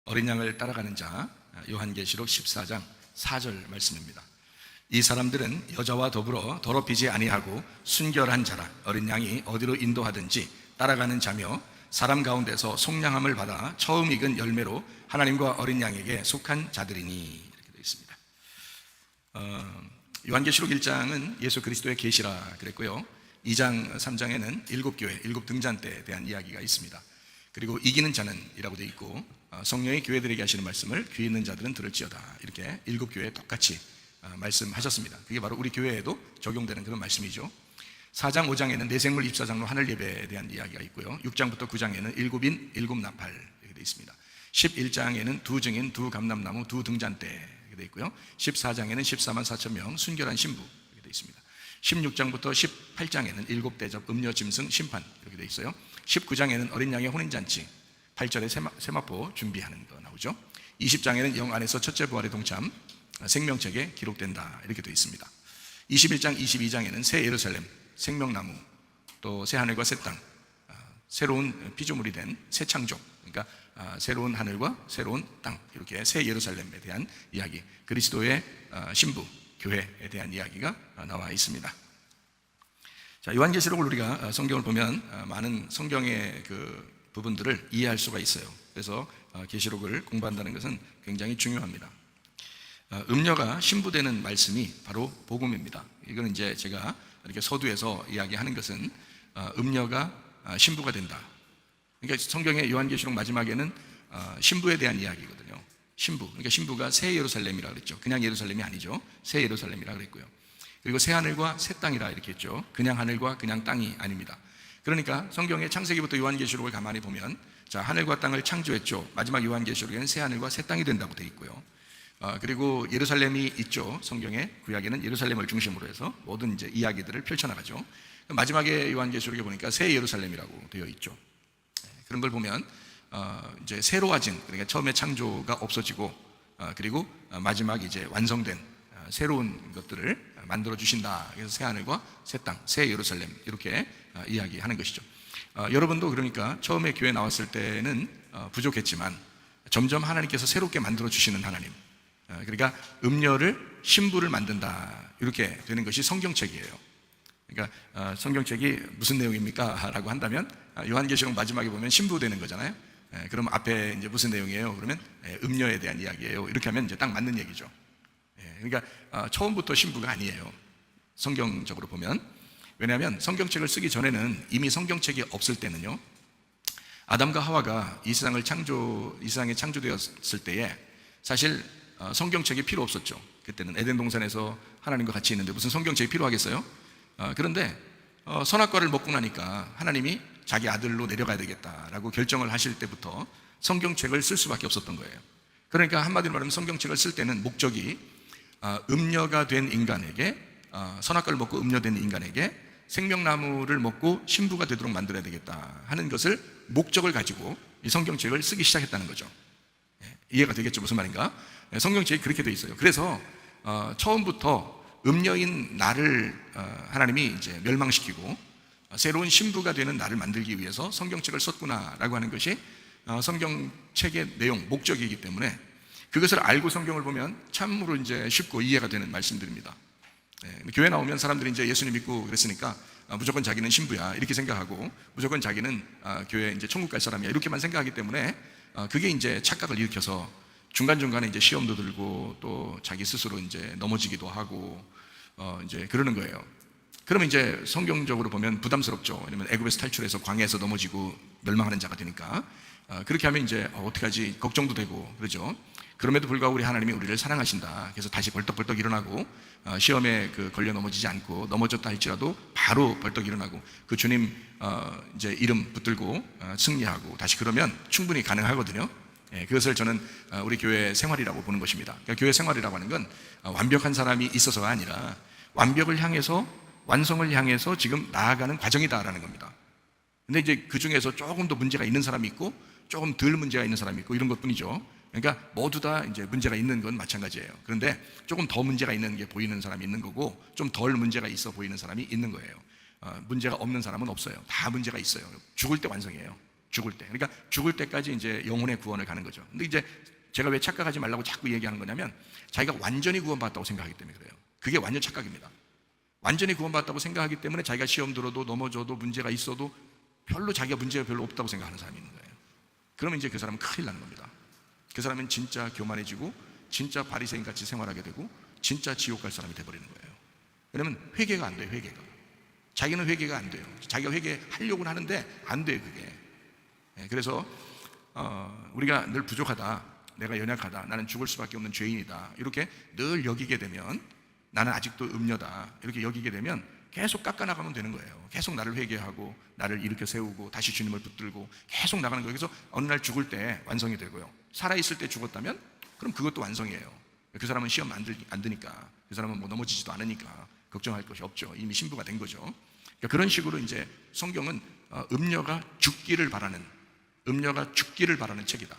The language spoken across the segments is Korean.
어린 양을 따라가는 자, 요한계시록 14장 4절 말씀입니다. 이 사람들은 여자와 더불어 더럽히지 아니하고 순결한 자라. 어린 양이 어디로 인도하든지 따라가는 자며 사람 가운데서 속량함을 받아 처음 익은 열매로 하나님과 어린 양에게 속한 자들이니, 이렇게 되어 있습니다. 요한계시록 1장은 예수 그리스도의 계시라 그랬고요, 2장 3장에는 일곱 교회, 일곱 등잔대에 대한 이야기가 있습니다. 그리고 이기는 자는 이라고 되어 있고, 성령이 교회들에게 하시는 말씀을 귀 있는 자들은 들을지어다, 이렇게 일곱 교회에 똑같이 말씀하셨습니다. 그게 바로 우리 교회에도 적용되는 그런 말씀이죠. 4장 5장에는 내생물 입사장로 하늘 예배에 대한 이야기가 있고요, 6장부터 9장에는 일곱인 일곱 나팔 이렇게 되어 있습니다. 11장에는 두 증인 두 감람나무 두 등잔대 이렇게 되어 있고요, 14장에는 14만 4천 명 순결한 신부 이렇게 되어 있습니다. 16장부터 18장에는 일곱 대접 음료 짐승 심판 이렇게 되어 있어요. 19장에는 어린 양의 혼인잔치 8절에 세마포 준비하는 거 나오죠. 20장에는 영 안에서 첫째 부활의 동참 생명책에 기록된다 이렇게 되어 있습니다. 21장 22장에는 새 예루살렘, 생명나무, 또 새 하늘과 새 땅, 새로운 피조물이 된 새 창조, 그러니까 새로운 하늘과 새로운 땅, 이렇게 새 예루살렘에 대한 이야기, 그리스도의 신부 교회에 대한 이야기가 나와 있습니다. 자, 요한계시록을 우리가 성경을 보면 많은 성경의 그 부분들을 이해할 수가 있어요. 그래서 계시록을 공부한다는 것은 굉장히 중요합니다. 음녀가 신부되는 말씀이 바로 복음입니다. 이거는 이제 제가 이렇게 서두에서 이야기하는 것은 음녀가 신부가 된다. 그러니까 성경의 요한계시록 마지막에는 신부에 대한 이야기거든요. 신부, 그러니까 신부가 새 예루살렘이라 그랬죠. 그냥 예루살렘이 아니죠. 새 예루살렘이라 그랬고요. 그리고 새 하늘과 새 땅이라 이렇게 했죠. 그냥 하늘과 그냥 땅이 아닙니다. 그러니까 성경의 창세기부터 요한계시록을 가만히 보면, 자, 하늘과 땅을 창조했죠. 마지막 요한계시록에는 새 하늘과 새 땅이 된다고 되어 있고요. 그리고 예루살렘이 있죠. 성경의 구약에는 예루살렘을 중심으로 해서 모든 이제 이야기들을 펼쳐나가죠. 마지막에 요한계시록에 보니까 새 예루살렘이라고 되어 있죠. 그런 걸 보면 이제 새로워진, 그러니까 처음에 창조가 없어지고 그리고 마지막 이제 완성된 새로운 것들을 만들어 주신다. 그래서 새 하늘과 새 땅, 새 예루살렘 이렇게 이야기하는 것이죠. 여러분도 그러니까 처음에 교회 나왔을 때는 부족했지만 점점 하나님께서 새롭게 만들어 주시는 하나님, 그러니까 음녀를 신부를 만든다, 이렇게 되는 것이 성경책이에요. 그러니까 성경책이 무슨 내용입니까? 라고 한다면 요한계시록 마지막에 보면 신부 되는 거잖아요. 그럼 앞에 이제 무슨 내용이에요? 그러면 음녀에 대한 이야기예요. 이렇게 하면 이제 딱 맞는 얘기죠. 그러니까 처음부터 신부가 아니에요, 성경적으로 보면. 왜냐하면 성경책을 쓰기 전에는, 이미 성경책이 없을 때는요, 아담과 하와가 이 세상에 창조되었을 때에 사실 성경책이 필요 없었죠. 그때는 에덴 동산에서 하나님과 같이 있는데 무슨 성경책이 필요하겠어요? 그런데 선악과를 먹고 나니까 하나님이 자기 아들로 내려가야 되겠다라고 결정을 하실 때부터 성경책을 쓸 수밖에 없었던 거예요. 그러니까 한마디로 말하면 성경책을 쓸 때는 목적이 음녀가 된 인간에게, 선악과를 먹고 음녀된 인간에게 생명나무를 먹고 신부가 되도록 만들어야 되겠다 하는 것을 목적을 가지고 이 성경책을 쓰기 시작했다는 거죠. 이해가 되겠죠? 무슨 말인가? 성경책이 그렇게 돼 있어요. 그래서 처음부터 음녀인 나를 하나님이 이제 멸망시키고 새로운 신부가 되는 나를 만들기 위해서 성경책을 썼구나라고 하는 것이 성경책의 내용, 목적이기 때문에 그것을 알고 성경을 보면 참으로 이제 쉽고 이해가 되는 말씀들입니다. 교회 나오면 사람들이 이제 예수님 믿고 그랬으니까 무조건 자기는 신부야 이렇게 생각하고, 무조건 자기는 교회 이제 천국 갈 사람이야 이렇게만 생각하기 때문에 그게 이제 착각을 일으켜서 중간중간에 이제 시험도 들고 또 자기 스스로 이제 넘어지기도 하고 이제 그러는 거예요. 그러면 이제 성경적으로 보면 부담스럽죠. 왜냐면 애굽에서 탈출해서 광야에서 넘어지고 멸망하는 자가 되니까. 그렇게 하면 이제 어떻게 하지 걱정도 되고 그러죠. 그럼에도 불구하고 우리 하나님이 우리를 사랑하신다. 그래서 다시 벌떡벌떡 일어나고 시험에 걸려 넘어지지 않고, 넘어졌다 할지라도 바로 벌떡 일어나고 그 주님 이제 이름 붙들고 승리하고 다시, 그러면 충분히 가능하거든요. 그것을 저는 우리 교회 생활이라고 보는 것입니다. 그러니까 교회 생활이라고 하는 건 완벽한 사람이 있어서가 아니라 완벽을 향해서, 완성을 향해서 지금 나아가는 과정이다라는 겁니다. 근데 이제 그 중에서 조금 더 문제가 있는 사람이 있고 조금 덜 문제가 있는 사람이 있고 이런 것 뿐이죠. 그러니까 모두 다 이제 문제가 있는 건 마찬가지예요. 그런데 조금 더 문제가 있는 게 보이는 사람이 있는 거고, 좀 덜 문제가 있어 보이는 사람이 있는 거예요. 문제가 없는 사람은 없어요. 다 문제가 있어요. 죽을 때 완성이에요. 죽을 때. 그러니까 죽을 때까지 이제 영혼의 구원을 가는 거죠. 근데 이제 제가 왜 착각하지 말라고 자꾸 얘기하는 거냐면, 자기가 완전히 구원받았다고 생각하기 때문에 그래요. 그게 완전 착각입니다. 완전히 구원받았다고 생각하기 때문에 자기가 시험 들어도 넘어져도 문제가 있어도 별로 자기가 문제가 별로 없다고 생각하는 사람이 있는 거예요. 그러면 이제 그 사람은 큰일 나는 겁니다. 그 사람은 진짜 교만해지고 진짜 바리새인같이 생활하게 되고 진짜 지옥 갈 사람이 돼버리는 거예요. 왜냐면 회개가 안 돼요. 회개가. 자기는 회개가 안 돼요. 자기가 회개하려고는 하는데 안 돼요, 그게. 그래서 우리가 늘 부족하다, 내가 연약하다, 나는 죽을 수밖에 없는 죄인이다, 이렇게 늘 여기게 되면, 나는 아직도 음녀다, 이렇게 여기게 되면 계속 깎아나가면 되는 거예요. 계속 나를 회개하고 나를 일으켜 세우고 다시 주님을 붙들고 계속 나가는 거예요. 그래서 어느 날 죽을 때 완성이 되고요, 살아있을 때 죽었다면 그럼 그것도 완성이에요. 그 사람은 시험 안 드니까, 그 사람은 뭐 넘어지지도 않으니까 걱정할 것이 없죠. 이미 신부가 된 거죠. 그러니까 그런 식으로 이제 성경은 음녀가 죽기를 바라는 책이다.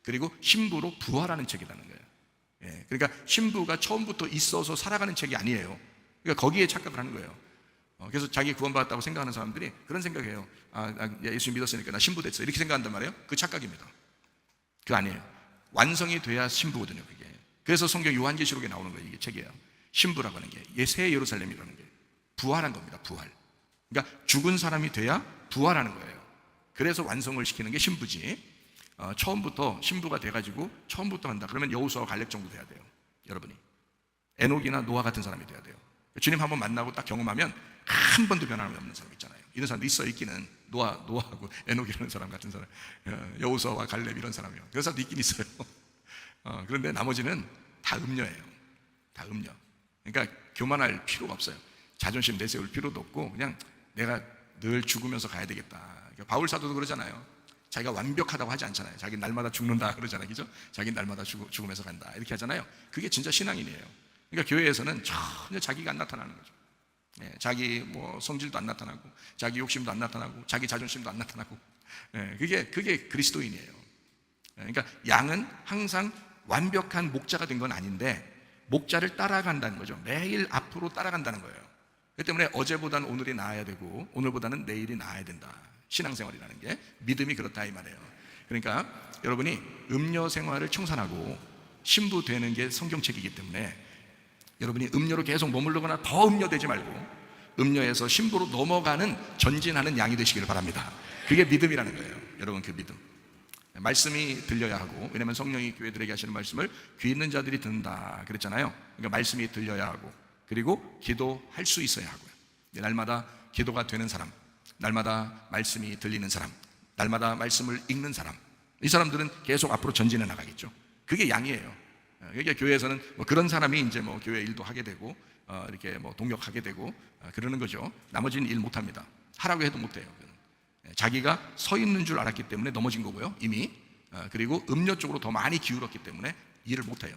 그리고 신부로 부활하는 책이라는 거예요. 그러니까 신부가 처음부터 있어서 살아가는 책이 아니에요. 그러니까 거기에 착각을 하는 거예요. 그래서 자기 구원받았다고 생각하는 사람들이 그런 생각해요. 나 예수 믿었으니까 나 신부 됐어, 이렇게 생각한단 말이에요. 그 착각입니다. 그거 아니에요. 완성이 돼야 신부거든요, 그게. 그래서 성경 요한계시록에 나오는 거예요. 이게 책이에요. 신부라고 하는 게 새 예루살렘이라는 게 부활한 겁니다. 부활. 그러니까 죽은 사람이 돼야 부활하는 거예요. 그래서 완성을 시키는 게 신부지. 처음부터 신부가 돼가지고 처음부터 한다 그러면 여호수아와 갈렙 정도 돼야 돼요. 여러분이 에녹이나 노아 같은 사람이 돼야 돼요. 주님 한번 만나고 딱 경험하면 한 번도 변함이 없는 사람 있잖아요. 이런 사람도 있기는 노아하고 에녹이라는 사람 같은 사람, 여호수아와 갈렙 이런 사람이요. 그런 사람도 있긴 있어요. 그런데 나머지는 다 음녀예요. 다 음녀. 그러니까 교만할 필요가 없어요. 자존심 내세울 필요도 없고 그냥 내가 늘 죽으면서 가야 되겠다. 그러니까 바울 사도도 그러잖아요. 자기가 완벽하다고 하지 않잖아요. 자기 날마다 죽는다 그러잖아요. 그죠? 자기 날마다 죽으면서 간다 이렇게 하잖아요. 그게 진짜 신앙인이에요. 그러니까 교회에서는 전혀 자기가 안 나타나는 거죠. 자기 뭐 성질도 안 나타나고, 자기 욕심도 안 나타나고, 자기 자존심도 안 나타나고, 그게 그리스도인이에요. 그러니까 양은 항상 완벽한 목자가 된 건 아닌데 목자를 따라간다는 거죠. 매일 앞으로 따라간다는 거예요. 그렇기 때문에 어제보다는 오늘이 나아야 되고 오늘보다는 내일이 나아야 된다. 신앙생활이라는 게 믿음이 그렇다 이 말이에요. 그러니까 여러분이 음녀 생활을 청산하고 신부 되는 게 성경책이기 때문에 여러분이 음녀로 계속 머무르거나 더 음녀되지 말고 음녀에서 신부로 넘어가는 전진하는 양이 되시기를 바랍니다. 그게 믿음이라는 거예요. 여러분, 그 믿음. 말씀이 들려야 하고, 왜냐하면 성령이 교회들에게 하시는 말씀을 귀 있는 자들이 듣는다 그랬잖아요. 그러니까 말씀이 들려야 하고, 그리고 기도할 수 있어야 하고요. 날마다 기도가 되는 사람, 날마다 말씀이 들리는 사람, 날마다 말씀을 읽는 사람, 이 사람들은 계속 앞으로 전진해 나가겠죠. 그게 양이에요. 그러니까 교회에서는 뭐 그런 사람이 이제 뭐 교회 일도 하게 되고 이렇게 뭐 동역하게 되고 그러는 거죠. 나머지는 일 못합니다. 하라고 해도 못해요. 자기가 서 있는 줄 알았기 때문에 넘어진 거고요, 이미. 그리고 음료 쪽으로 더 많이 기울었기 때문에 일을 못해요.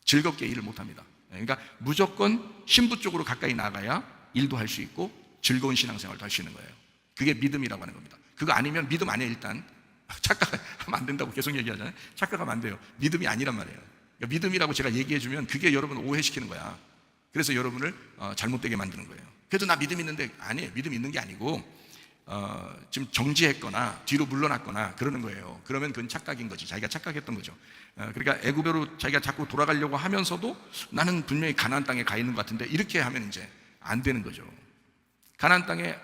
즐겁게 일을 못합니다. 그러니까 무조건 신부 쪽으로 가까이 나가야 일도 할 수 있고 즐거운 신앙생활도 할 수 있는 거예요. 그게 믿음이라고 하는 겁니다. 그거 아니면 믿음 아니에요. 일단 착각하면 안 된다고 계속 얘기하잖아요. 착각하면 안 돼요. 믿음이 아니란 말이에요. 그러니까 믿음이라고 제가 얘기해주면 그게 여러분을 오해시키는 거야. 그래서 여러분을 잘못되게 만드는 거예요. 그래도 나 믿음 있는데, 아니에요. 믿음 있는 게 아니고 지금 정지했거나 뒤로 물러났거나 그러는 거예요. 그러면 그건 착각인 거지. 자기가 착각했던 거죠. 그러니까 애굽으로 자기가 자꾸 돌아가려고 하면서도 나는 분명히 가나안 땅에 가 있는 것 같은데, 이렇게 하면 이제 안 되는 거죠. 가나안 땅에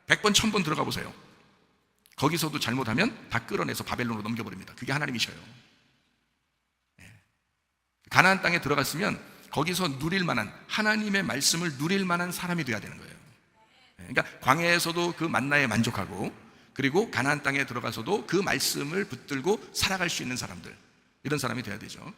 100번 1000번 들어가 보세요. 거기서도 잘못하면 다 끌어내서 바벨론으로 넘겨버립니다. 그게 하나님이셔요. 가나안 땅에 들어갔으면 거기서 누릴 만한, 하나님의 말씀을 누릴 만한 사람이 돼야 되는 거예요. 그러니까 광야에서도 그 만나에 만족하고, 그리고 가나안 땅에 들어가서도 그 말씀을 붙들고 살아갈 수 있는 사람들, 이런 사람이 돼야 되죠.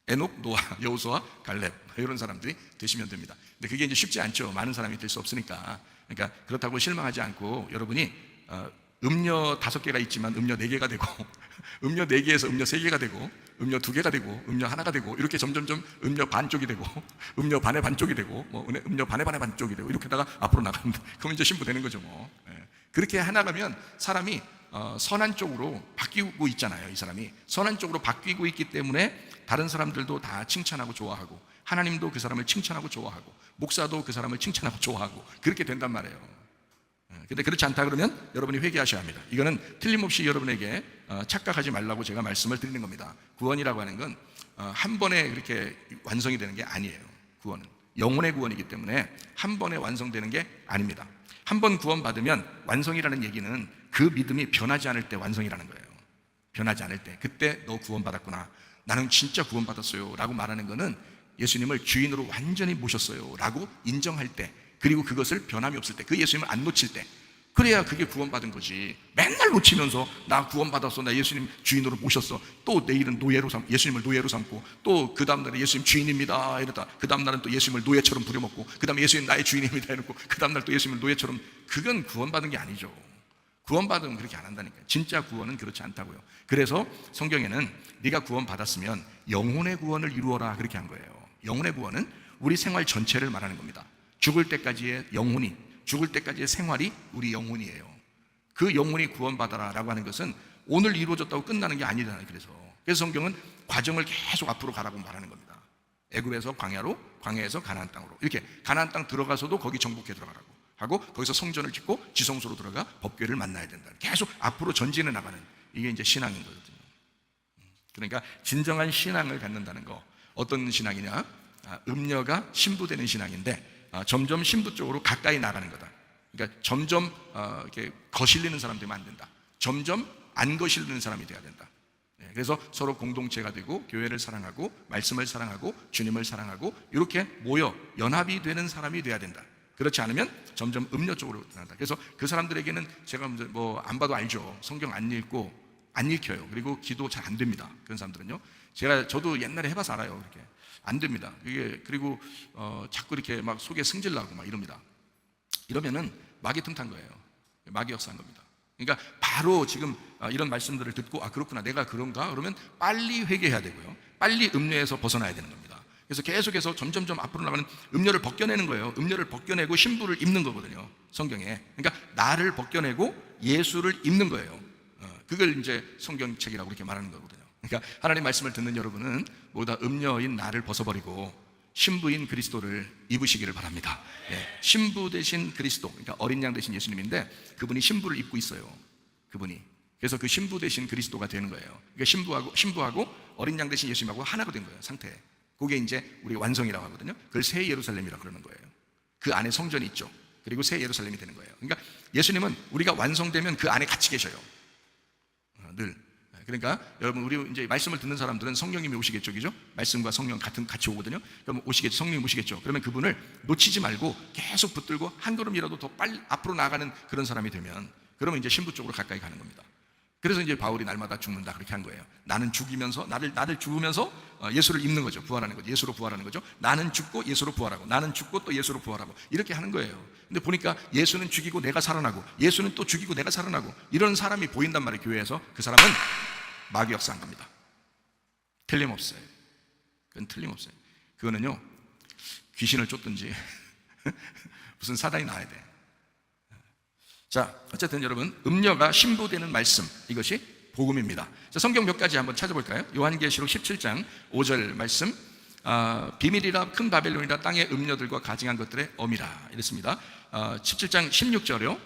에녹, 노아, 여호수아, 갈렙, 이런 사람들이 되시면 됩니다. 근데 그게 이제 쉽지 않죠. 많은 사람이 될 수 없으니까. 그러니까 그렇다고 실망하지 않고 여러분이 음료 5개가 있지만 음료 4개가 되고 음료 4개에서 음료 3개가 되고 음료 2개가 되고 음료 1가 되고, 이렇게 점점점 음료 반쪽이 되고 음료 반의 반쪽이 되고 뭐 음료 반의 반쪽이 되고, 이렇게다가 앞으로 나갑니다. 그럼 이제 신부 되는 거죠 뭐. 그렇게 해나가면 사람이 선한 쪽으로 바뀌고 있잖아요. 이 사람이 선한 쪽으로 바뀌고 있기 때문에 다른 사람들도 다 칭찬하고 좋아하고, 하나님도 그 사람을 칭찬하고 좋아하고, 목사도 그 사람을 칭찬하고 좋아하고, 그렇게 된단 말이에요. 근데 그렇지 않다 그러면 여러분이 회개하셔야 합니다. 이거는 틀림없이 여러분에게 착각하지 말라고 제가 말씀을 드리는 겁니다. 구원이라고 하는 건 한 번에 그렇게 완성이 되는 게 아니에요. 구원은 영혼의 구원이기 때문에 한 번에 완성되는 게 아닙니다. 한 번 구원받으면 완성이라는 얘기는 그 믿음이 변하지 않을 때 완성이라는 거예요. 변하지 않을 때, 그때 너 구원받았구나, 나는 진짜 구원받았어요 라고 말하는 거는 예수님을 주인으로 완전히 모셨어요 라고 인정할 때, 그리고 그것을 변함이 없을 때, 그 예수님을 안 놓칠 때, 그래야 그게 구원받은 거지. 맨날 놓치면서 나 구원받았어, 나 예수님 주인으로 모셨어, 또 내일은 예수님을 노예로 삼고, 또 그 다음날에 예수님 주인입니다 이러다 그 다음날은 또 예수님을 노예처럼 부려먹고, 그 다음에 예수님 나의 주인입니다 이러고, 그 다음날 또 예수님을 노예처럼, 그건 구원받은 게 아니죠. 구원받으면 그렇게 안 한다니까요. 진짜 구원은 그렇지 않다고요. 그래서 성경에는 네가 구원받았으면 영혼의 구원을 이루어라 그렇게 한 거예요. 영혼의 구원은 우리 생활 전체를 말하는 겁니다. 죽을 때까지의 영혼이, 죽을 때까지의 생활이 우리 영혼이에요. 그 영혼이 구원받아라 라고 하는 것은 오늘 이루어졌다고 끝나는 게 아니잖아요. 그래서 성경은 과정을 계속 앞으로 가라고 말하는 겁니다. 애굽에서 광야로, 광야에서 가나안 땅으로, 이렇게 가나안 땅 들어가서도 거기 정복해 들어가라고 하고, 거기서 성전을 짓고 지성소로 들어가 법궤를 만나야 된다. 계속 앞으로 전진해 나가는, 이게 이제 신앙인 거거든요. 그러니까 진정한 신앙을 갖는다는 거, 어떤 신앙이냐? 음녀가 신부되는 신앙인데, 점점 신부 쪽으로 가까이 나가는 거다. 그러니까 점점 이렇게 거실리는 사람 되면 안 된다. 점점 안 거실리는 사람이 돼야 된다. 그래서 서로 공동체가 되고, 교회를 사랑하고, 말씀을 사랑하고, 주님을 사랑하고, 이렇게 모여 연합이 되는 사람이 돼야 된다. 그렇지 않으면 점점 음녀 쪽으로 나간다. 그래서 그 사람들에게는 제가 뭐 안 봐도 알죠. 성경 안 읽고 안 읽혀요. 그리고 기도 잘 안 됩니다. 그런 사람들은요. 저도 옛날에 해봐서 알아요. 이렇게 안 됩니다. 이게 그리고 자꾸 이렇게 막 속에 승질 나고 막 이럽니다. 이러면은 마귀 틈탄 거예요. 마귀 역사한 겁니다. 그러니까 바로 지금 이런 말씀들을 듣고, 그렇구나, 내가 그런가? 그러면 빨리 회개해야 되고요. 빨리 음녀에서 벗어나야 되는 겁니다. 그래서 계속해서 점점점 앞으로 나가는, 음녀를 벗겨내는 거예요. 음녀를 벗겨내고 신부를 입는 거거든요, 성경에. 그러니까 나를 벗겨내고 예수를 입는 거예요. 그걸 이제 성경책이라고 이렇게 말하는 거거든요. 그러니까 하나님 말씀을 듣는 여러분은 모두 다 음녀인 나를 벗어버리고 신부인 그리스도를 입으시기를 바랍니다. 신부 대신 그리스도, 그러니까 어린 양 대신 예수님인데, 그분이 신부를 입고 있어요. 그분이. 그래서 그 신부 대신 그리스도가 되는 거예요. 그러니까 신부하고 어린 양 대신 예수님하고 하나가 된 거예요, 상태에. 그게 이제 우리 완성이라고 하거든요. 그걸 새 예루살렘이라고 그러는 거예요. 그 안에 성전이 있죠. 그리고 새 예루살렘이 되는 거예요. 그러니까 예수님은 우리가 완성되면 그 안에 같이 계셔요. 늘. 그러니까 여러분, 우리 이제 말씀을 듣는 사람들은 성령님이 오시겠죠, 그죠? 말씀과 성령 같이 오거든요. 그럼 오시겠죠, 성령님 오시겠죠. 그러면 그분을 놓치지 말고 계속 붙들고 한 걸음이라도 더 빨리 앞으로 나가는 그런 사람이 되면, 그러면 이제 신부 쪽으로 가까이 가는 겁니다. 그래서 이제 바울이 날마다 죽는다 그렇게 한 거예요. 나는 죽이면서, 나를 죽으면서 예수를 입는 거죠. 부활하는 거죠. 예수로 부활하는 거죠. 나는 죽고 예수로 부활하고, 나는 죽고 또 예수로 부활하고, 이렇게 하는 거예요. 근데 보니까 예수는 죽이고 내가 살아나고, 예수는 또 죽이고 내가 살아나고, 이런 사람이 보인단 말이에요, 교회에서. 그 사람은 마귀 역사한 겁니다. 틀림없어요. 그건 틀림없어요. 그거는요, 귀신을 쫓든지 무슨 사단이 나와야 돼. 자, 어쨌든 여러분, 음녀가 신부되는 말씀, 이것이 복음입니다. 자, 성경 몇 가지 한번 찾아볼까요? 요한계시록 17장 5절 말씀, 비밀이라 큰 바벨론이라 땅의 음녀들과 가증한 것들의 엄이라 이랬습니다. 17장 16절이요.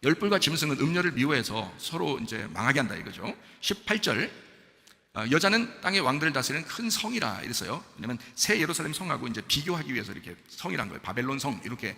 열불과 짐승은 음녀를 미워해서 서로 이제 망하게 한다 이거죠. 18절, 여자는 땅의 왕들을 다스리는 큰 성이라 이랬어요. 왜냐하면 새 예루살렘 성하고 이제 비교하기 위해서 이렇게 성이란 거예요. 바벨론 성 이렇게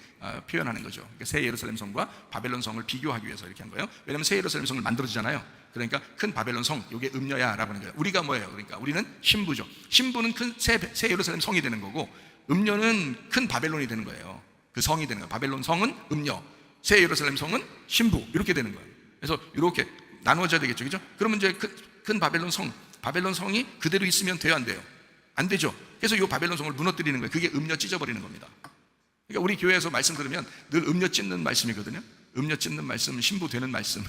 표현하는 거죠. 그러니까 새 예루살렘 성과 바벨론 성을 비교하기 위해서 이렇게 한 거예요. 왜냐하면 새 예루살렘 성을 만들어지잖아요. 그러니까 큰 바벨론 성, 이게 음녀야라고 하는 거예요. 우리가 뭐예요? 그러니까 우리는 신부죠. 신부는 큰 새 예루살렘 성이 되는 거고, 음녀는 큰 바벨론이 되는 거예요. 그 성이 되는 거예요. 바벨론 성은 음녀, 새 예루살렘 성은 신부, 이렇게 되는 거예요. 그래서 이렇게 나누어져야 되겠죠, 그죠? 그러면 이제 큰 바벨론 성이 그대로 있으면 돼요, 안 돼요? 안 되죠. 그래서 이 바벨론 성을 무너뜨리는 거예요. 그게 음녀 찢어버리는 겁니다. 그러니까 우리 교회에서 말씀 들으면 늘 음녀 찢는 말씀이거든요. 음녀 찢는 말씀, 신부 되는 말씀.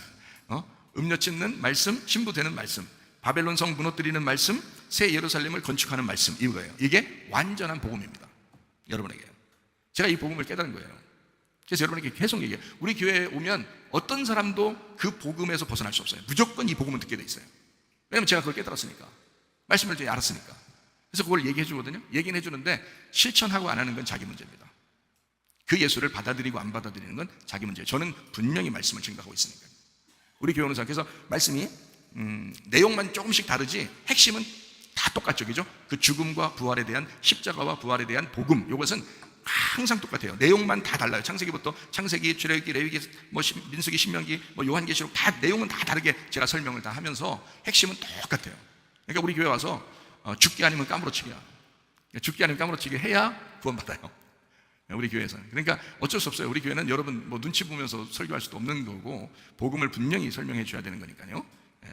음녀 찢는 말씀, 신부 되는 말씀. 바벨론 성 무너뜨리는 말씀, 새 예루살렘을 건축하는 말씀, 이거예요. 이게 완전한 복음입니다, 여러분에게. 제가 이 복음을 깨달은 거예요. 그래서 여러분에게 계속 얘기해요. 우리 교회에 오면 어떤 사람도 그 복음에서 벗어날 수 없어요. 무조건 이 복음을 듣게 돼 있어요. 왜냐면 제가 그걸 깨달았으니까, 말씀을 이제 알았으니까. 그래서 그걸 얘기해 주거든요. 얘기는 해 주는데 실천하고 안 하는 건 자기 문제입니다. 그 예수를 받아들이고 안 받아들이는 건 자기 문제예요. 저는 분명히 말씀을 증거하고 있으니까요. 우리 교회 오는 사람께서 말씀이 내용만 조금씩 다르지 핵심은 다 똑같죠, 그죠? 그 죽음과 부활에 대한, 십자가와 부활에 대한 복음, 이것은 항상 똑같아요. 내용만 다 달라요. 창세기부터 창세기, 출애굽기, 레위기, 민수기, 신명기, 요한계시록 다 내용은 다 다르게 제가 설명을 다 하면서 핵심은 똑같아요. 그러니까 우리 교회 와서 죽기 아니면 까무러치기야. 죽기 아니면 까무러치기 해야 구원받아요. 우리 교회에서는. 그러니까 어쩔 수 없어요. 우리 교회는 여러분 눈치 보면서 설교할 수도 없는 거고, 복음을 분명히 설명해 줘야 되는 거니까요.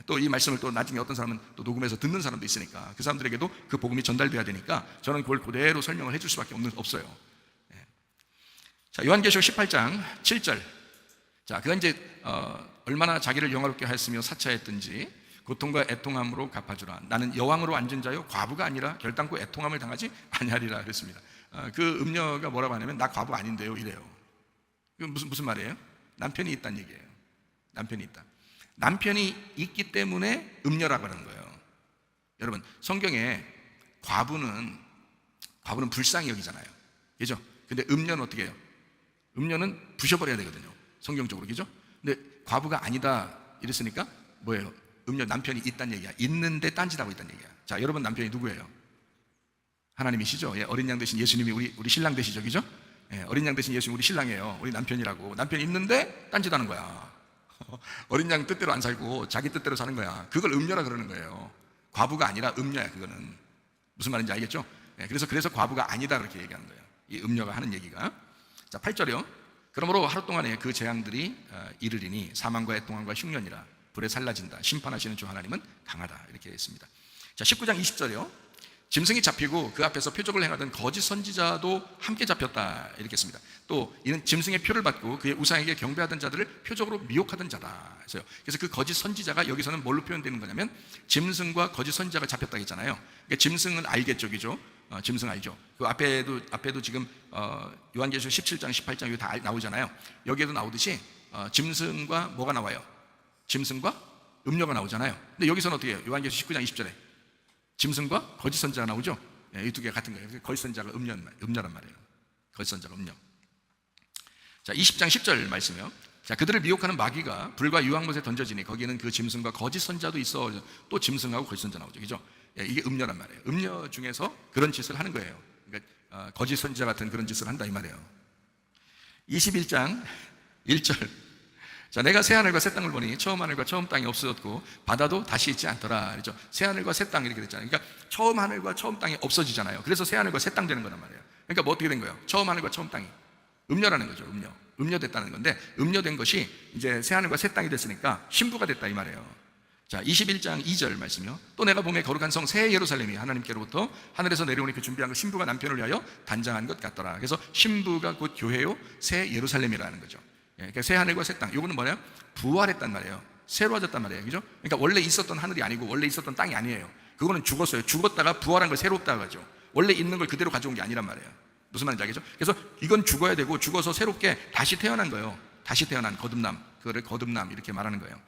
또 이 말씀을 또 나중에 어떤 사람은 또 녹음해서 듣는 사람도 있으니까 그 사람들에게도 그 복음이 전달돼야 되니까 저는 그걸 그대로 설명을 해줄 수밖에 없어요. 자, 요한계시록 18장 7절. 자, 그가 이제 얼마나 자기를 영화롭게 하였으며 사차했든지 고통과 애통함으로 갚아주라. 나는 여왕으로 앉은 자요 과부가 아니라 결단코 애통함을 당하지 아니하리라 그랬습니다. 그 음녀가 뭐라고 하냐면 나 과부 아닌데요 이래요. 이건 무슨 말이에요? 남편이 있다는 얘기예요. 남편이 있다. 남편이 있기 때문에 음녀라고 하는 거예요. 여러분, 성경에 과부는 불쌍히 여기잖아요, 그죠? 근데 음녀는 어떻게 해요? 음녀는 부셔버려야 되거든요, 성경적으로, 그죠? 근데 과부가 아니다 이랬으니까 뭐예요? 음녀 남편이 있다는 얘기야. 있는데 딴짓하고 있다는 얘기야. 자, 여러분 남편이 누구예요? 하나님이시죠. 어린 양 되신 예수님이 우리 신랑 되시죠, 그죠? 어린 양 되신 예수님 우리 신랑이에요. 우리 남편이라고. 남편이 있는데 딴짓하는 거야. 어린 양 뜻대로 안 살고 자기 뜻대로 사는 거야. 그걸 음녀라 그러는 거예요. 과부가 아니라 음녀야. 그거는 무슨 말인지 알겠죠? 그래서 과부가 아니다 그렇게 얘기하는 거예요, 이 음녀가 하는 얘기가. 자, 8절이요. 그러므로 하루 동안에 그 재앙들이 이르리니 사망과 애통함과 흉년이라 불에 살라진다. 심판하시는 주 하나님은 강하다 이렇게 했습니다. 자, 19장 20절이요. 짐승이 잡히고 그 앞에서 표적을 행하던 거짓 선지자도 함께 잡혔다 이렇게 했습니다. 또 이는 짐승의 표를 받고 그의 우상에게 경배하던 자들을 표적으로 미혹하던 자다. 그래서 그 거짓 선지자가 여기서는 뭘로 표현되는 거냐면 짐승과 거짓 선지자가 잡혔다 했잖아요. 그러니까 짐승은 알겠죠, 그죠? 짐승 알죠? 그 앞에도 지금 요한계시록 17장, 18장 여기 다 나오잖아요. 여기에도 나오듯이 짐승과 뭐가 나와요? 짐승과 음녀가 나오잖아요. 근데 여기서는 어떻게 해요? 요한계시록 19장 20절에 짐승과 거짓 선지자가 나오죠? 이 두 개가 같은 거예요. 거짓 선지자가 음녀란 말이에요. 거짓 선지자가 음녀. 자, 20장 10절 말씀이요. 자, 그들을 미혹하는 마귀가 불과 유황못에 던져지니 거기에는 그 짐승과 거짓 선지자도 있어. 또 짐승하고 거짓 선지자 나오죠, 그죠? 이게 음녀란 말이에요. 음녀 중에서 그런 짓을 하는 거예요. 그러니까 거짓 선지자 같은 그런 짓을 한다 이 말이에요. 21장 1절. 자, 내가 새 하늘과 새 땅을 보니 처음 하늘과 처음 땅이 없어졌고 바다도 다시 있지 않더라. 그렇죠? 새 하늘과 새 땅 이렇게 됐잖아요. 그러니까 처음 하늘과 처음 땅이 없어지잖아요. 그래서 새 하늘과 새 땅 되는 거란 말이에요. 그러니까 뭐 어떻게 된 거예요? 처음 하늘과 처음 땅이 음녀라는 거죠. 음녀됐다는 건데, 음녀된 것이 이제 새 하늘과 새 땅이 됐으니까 신부가 됐다 이 말이에요. 자, 21장 2절 말씀이요. 또 내가 보매 거룩한 성 새 예루살렘이 하나님께로부터 하늘에서 내려오니 그 준비한 그 신부가 남편을 위하여 단장한 것 같더라. 그래서 신부가 곧 교회요 새 예루살렘이라는 거죠. 그러니까 새 하늘과 새 땅, 이거는 뭐냐? 부활했단 말이에요. 새로워졌단 말이에요, 그죠? 그러니까 원래 있었던 하늘이 아니고 원래 있었던 땅이 아니에요. 그거는 죽었어요. 죽었다가 부활한 걸 새롭다고 하죠. 원래 있는 걸 그대로 가져온 게 아니란 말이에요. 무슨 말인지 알겠죠? 그래서 이건 죽어야 되고 죽어서 새롭게 다시 태어난 거예요. 다시 태어난 거듭남, 그거를 거듭남 이렇게 말하는 거예요.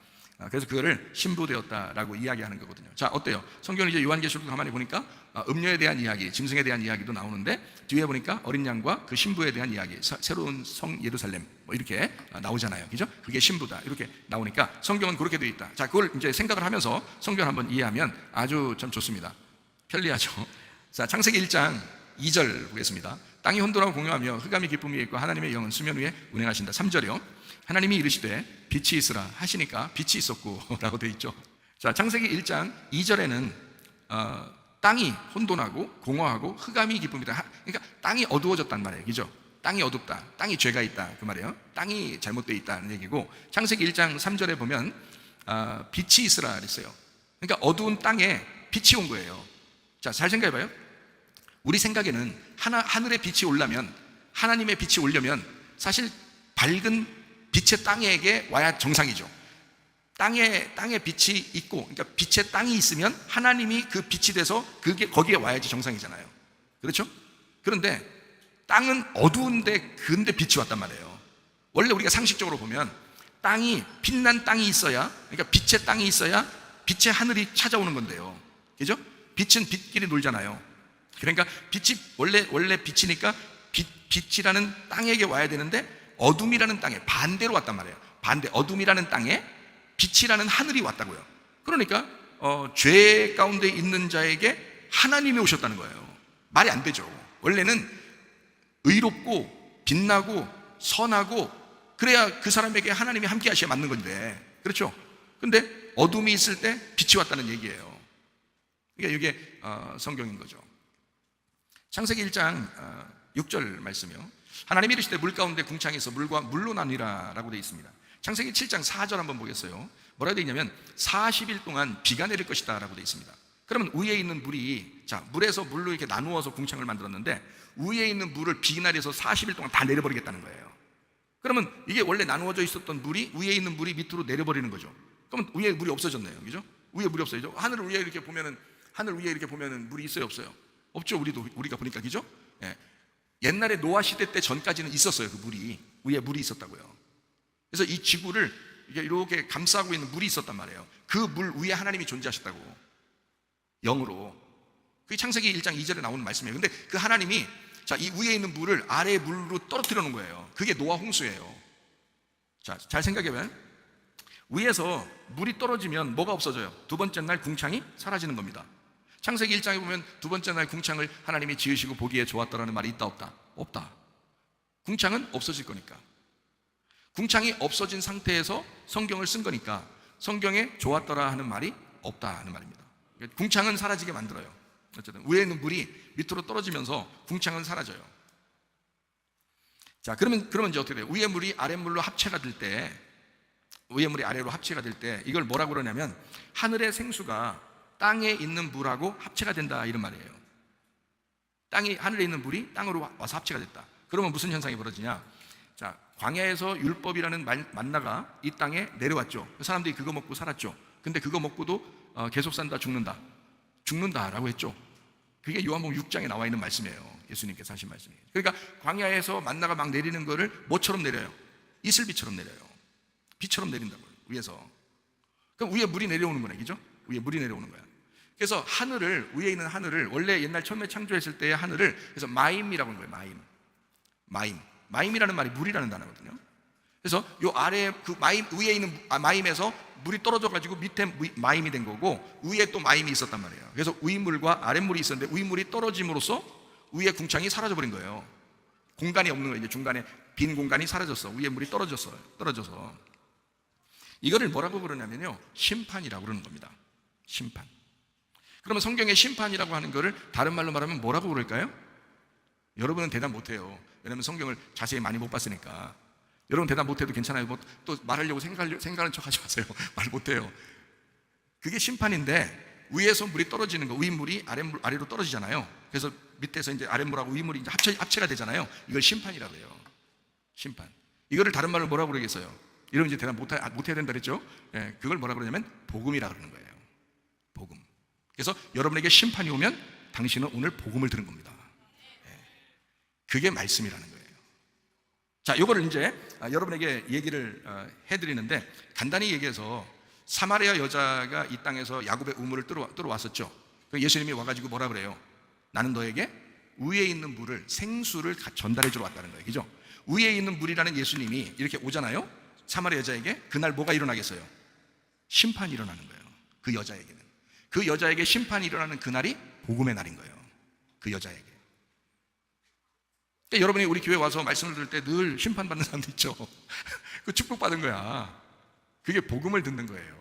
그래서 그거를 신부되었다라고 이야기하는 거거든요. 자, 어때요? 성경을 이제 요한계시록도 가만히 보니까 음녀에 대한 이야기, 짐승에 대한 이야기도 나오는데 뒤에 보니까 어린 양과 그 신부에 대한 이야기, 새로운 성 예루살렘 뭐 이렇게 나오잖아요, 그죠? 그게 신부다 이렇게 나오니까 성경은 그렇게 되어 있다. 자, 그걸 이제 생각을 하면서 성경을 한번 이해하면 아주 참 좋습니다. 편리하죠. 자, 창세기 1장 2절 보겠습니다. 땅이 혼돈하고 공허하며 흑암이 기쁨이 있고 하나님의 영은 수면 위에 운행하신다. 3절이요. 하나님이 이르시되 빛이 있으라 하시니까 빛이 있었고 라고 되어 있죠. 자, 창세기 1장 2절에는 땅이 혼돈하고 공허하고 흑암이 기쁨이다. 그러니까 땅이 어두워졌단 말이에요, 그죠? 땅이 어둡다, 땅이 죄가 있다 그 말이에요. 땅이 잘못되어 있다는 얘기고, 창세기 1장 3절에 보면 빛이 있으라 그랬어요. 그러니까 어두운 땅에 빛이 온 거예요. 자, 잘 생각해봐요. 우리 생각에는 하늘에 빛이 오려면, 하나님의 빛이 오려면 사실 밝은 빛의 땅에게 와야 정상이죠. 땅에 빛이 있고, 그러니까 빛의 땅이 있으면 하나님이 그 빛이 돼서 거기에 와야지 정상이잖아요. 그렇죠? 그런데 땅은 어두운데 근데 빛이 왔단 말이에요. 원래 우리가 상식적으로 보면 땅이, 빛난 땅이 있어야, 그러니까 빛의 땅이 있어야 빛의 하늘이 찾아오는 건데요, 그죠? 빛은 빛끼리 놀잖아요. 그러니까 빛이 원래 빛이니까 빛이라는 땅에게 와야 되는데 어둠이라는 땅에 반대로 왔단 말이에요. 반대, 어둠이라는 땅에 빛이라는 하늘이 왔다고요. 그러니까 죄 가운데 있는 자에게 하나님이 오셨다는 거예요. 말이 안 되죠. 원래는 의롭고 빛나고 선하고 그래야 그 사람에게 하나님이 함께 하셔야 맞는 건데, 그렇죠? 근데 어둠이 있을 때 빛이 왔다는 얘기예요. 그러니까 이게 성경인 거죠. 창세기 1장 6절 말씀이요. 하나님이 이르시되 물 가운데 궁창에서 물과 물로 나뉘라 라고 되어 있습니다. 창세기 7장 4절 한번 보겠어요. 뭐라고 되어 있냐면 40일 동안 비가 내릴 것이다 라고 되어 있습니다. 그러면 위에 있는 물이, 자, 물에서 물로 이렇게 나누어서 궁창을 만들었는데 위에 있는 물을 비날에서 40일 동안 다 내려버리겠다는 거예요. 그러면 이게 원래 나누어져 있었던 물이, 위에 있는 물이 밑으로 내려버리는 거죠. 그러면 위에 물이 없어졌네요. 그죠? 위에 물이 없어요. 하늘 위에 이렇게 보면은 물이 있어요, 없어요? 없죠. 우리가 보니까, 그죠? 예. 옛날에 노아 시대 때 전까지는 있었어요. 그 물이, 위에 물이 있었다고요. 그래서 이 지구를 이렇게 감싸고 있는 물이 있었단 말이에요. 그 물 위에 하나님이 존재하셨다고, 영으로. 그게 창세기 1장 2절에 나오는 말씀이에요. 근데 그 하나님이, 자, 이 위에 있는 물을 아래의 물로 떨어뜨려 놓은 거예요. 그게 노아 홍수예요. 자, 잘 생각해보면 위에서 물이 떨어지면 뭐가 없어져요? 두 번째 날 궁창이 사라지는 겁니다. 창세기 1장에 보면 두 번째 날 궁창을 하나님이 지으시고 보기에 좋았다라는 말이 있다, 없다? 없다. 궁창은 없어질 거니까. 궁창이 없어진 상태에서 성경을 쓴 거니까 성경에 좋았더라 하는 말이 없다 하는 말입니다. 궁창은 사라지게 만들어요. 어쨌든 위에 있는 물이 밑으로 떨어지면서 궁창은 사라져요. 자, 그러면 이제 어떻게 돼요? 위에 물이 아랫물로 합체가 될 때, 위에 물이 아래로 합체가 될 때 이걸 뭐라고 그러냐면 하늘의 생수가 땅에 있는 물하고 합체가 된다, 이런 말이에요. 하늘에 있는 물이 땅으로 와서 합체가 됐다. 그러면 무슨 현상이 벌어지냐? 자, 광야에서 율법이라는 만나가 이 땅에 내려왔죠. 사람들이 그거 먹고 살았죠. 근데 그거 먹고도 계속 산다, 죽는다라고 했죠. 그게 요한복음 6장에 나와 있는 말씀이에요. 예수님께서 하신 말씀이에요. 그러니까 광야에서 만나가 막 내리는 거를 뭐처럼 내려요? 이슬비처럼 내려요. 비처럼 내린다고요, 위에서. 그럼 위에 물이 내려오는 거네, 그죠? 위에 물이 내려오는 거야. 그래서 위에 있는 하늘을, 원래 옛날 처음에 창조했을 때의 하늘을, 그래서 마임이라고 하는 거예요. 마임이라는 말이 물이라는 단어거든요. 그래서 요 아래 그 위에 있는 마임에서 물이 떨어져가지고 밑에 마임이 된 거고, 위에 또 마임이 있었단 말이에요. 그래서 위물과 아랫물이 있었는데 위물이 떨어짐으로써 위에 궁창이 사라져버린 거예요. 공간이 없는 거예요. 이제 중간에 빈 공간이 사라졌어. 위에 물이 떨어져서. 이거를 뭐라고 그러냐면요, 심판이라고 그러는 겁니다. 심판. 그러면 성경의 심판이라고 하는 거를 다른 말로 말하면 뭐라고 그럴까요? 여러분은 대답 못해요. 왜냐면 성경을 자세히 많이 못 봤으니까. 여러분 대답 못해도 괜찮아요. 또 말하려고 생각하는 척 하지 마세요. 말 못해요. 그게 심판인데, 위에서 물이 떨어지는 거, 위물이 아래로 떨어지잖아요. 그래서 밑에서 이제 아랫물하고 위물이 이제 합체가 되잖아요. 이걸 심판이라고 해요. 심판. 이거를 다른 말로 뭐라고 그러겠어요? 이러면 이제 대답 못해야 된다 그랬죠? 예, 그걸 뭐라고 그러냐면 복음이라고 그러는 거예요. 복음. 그래서 여러분에게 심판이 오면 당신은 오늘 복음을 들은 겁니다. 예, 그게 말씀이라는 거예요. 자, 이거를 이제 여러분에게 얘기를 해드리는데, 간단히 얘기해서 사마리아 여자가 이 땅에서 야곱의 우물을 뚫어왔었죠. 예수님이 와가지고 뭐라 그래요? 나는 너에게 위에 있는 물을, 생수를 전달해 주러 왔다는 거예요. 그죠? 위에 있는 물이라는 예수님이 이렇게 오잖아요. 사마리아 여자에게 그날 뭐가 일어나겠어요? 심판이 일어나는 거예요. 그 여자에게는. 그 여자에게 심판이 일어나는 그날이 복음의 날인 거예요. 그 여자에게. 그러니까 여러분이 우리 교회 와서 말씀을 들을 때 늘 심판받는 사람도 있죠. 그 축복받은 거야. 그게 복음을 듣는 거예요.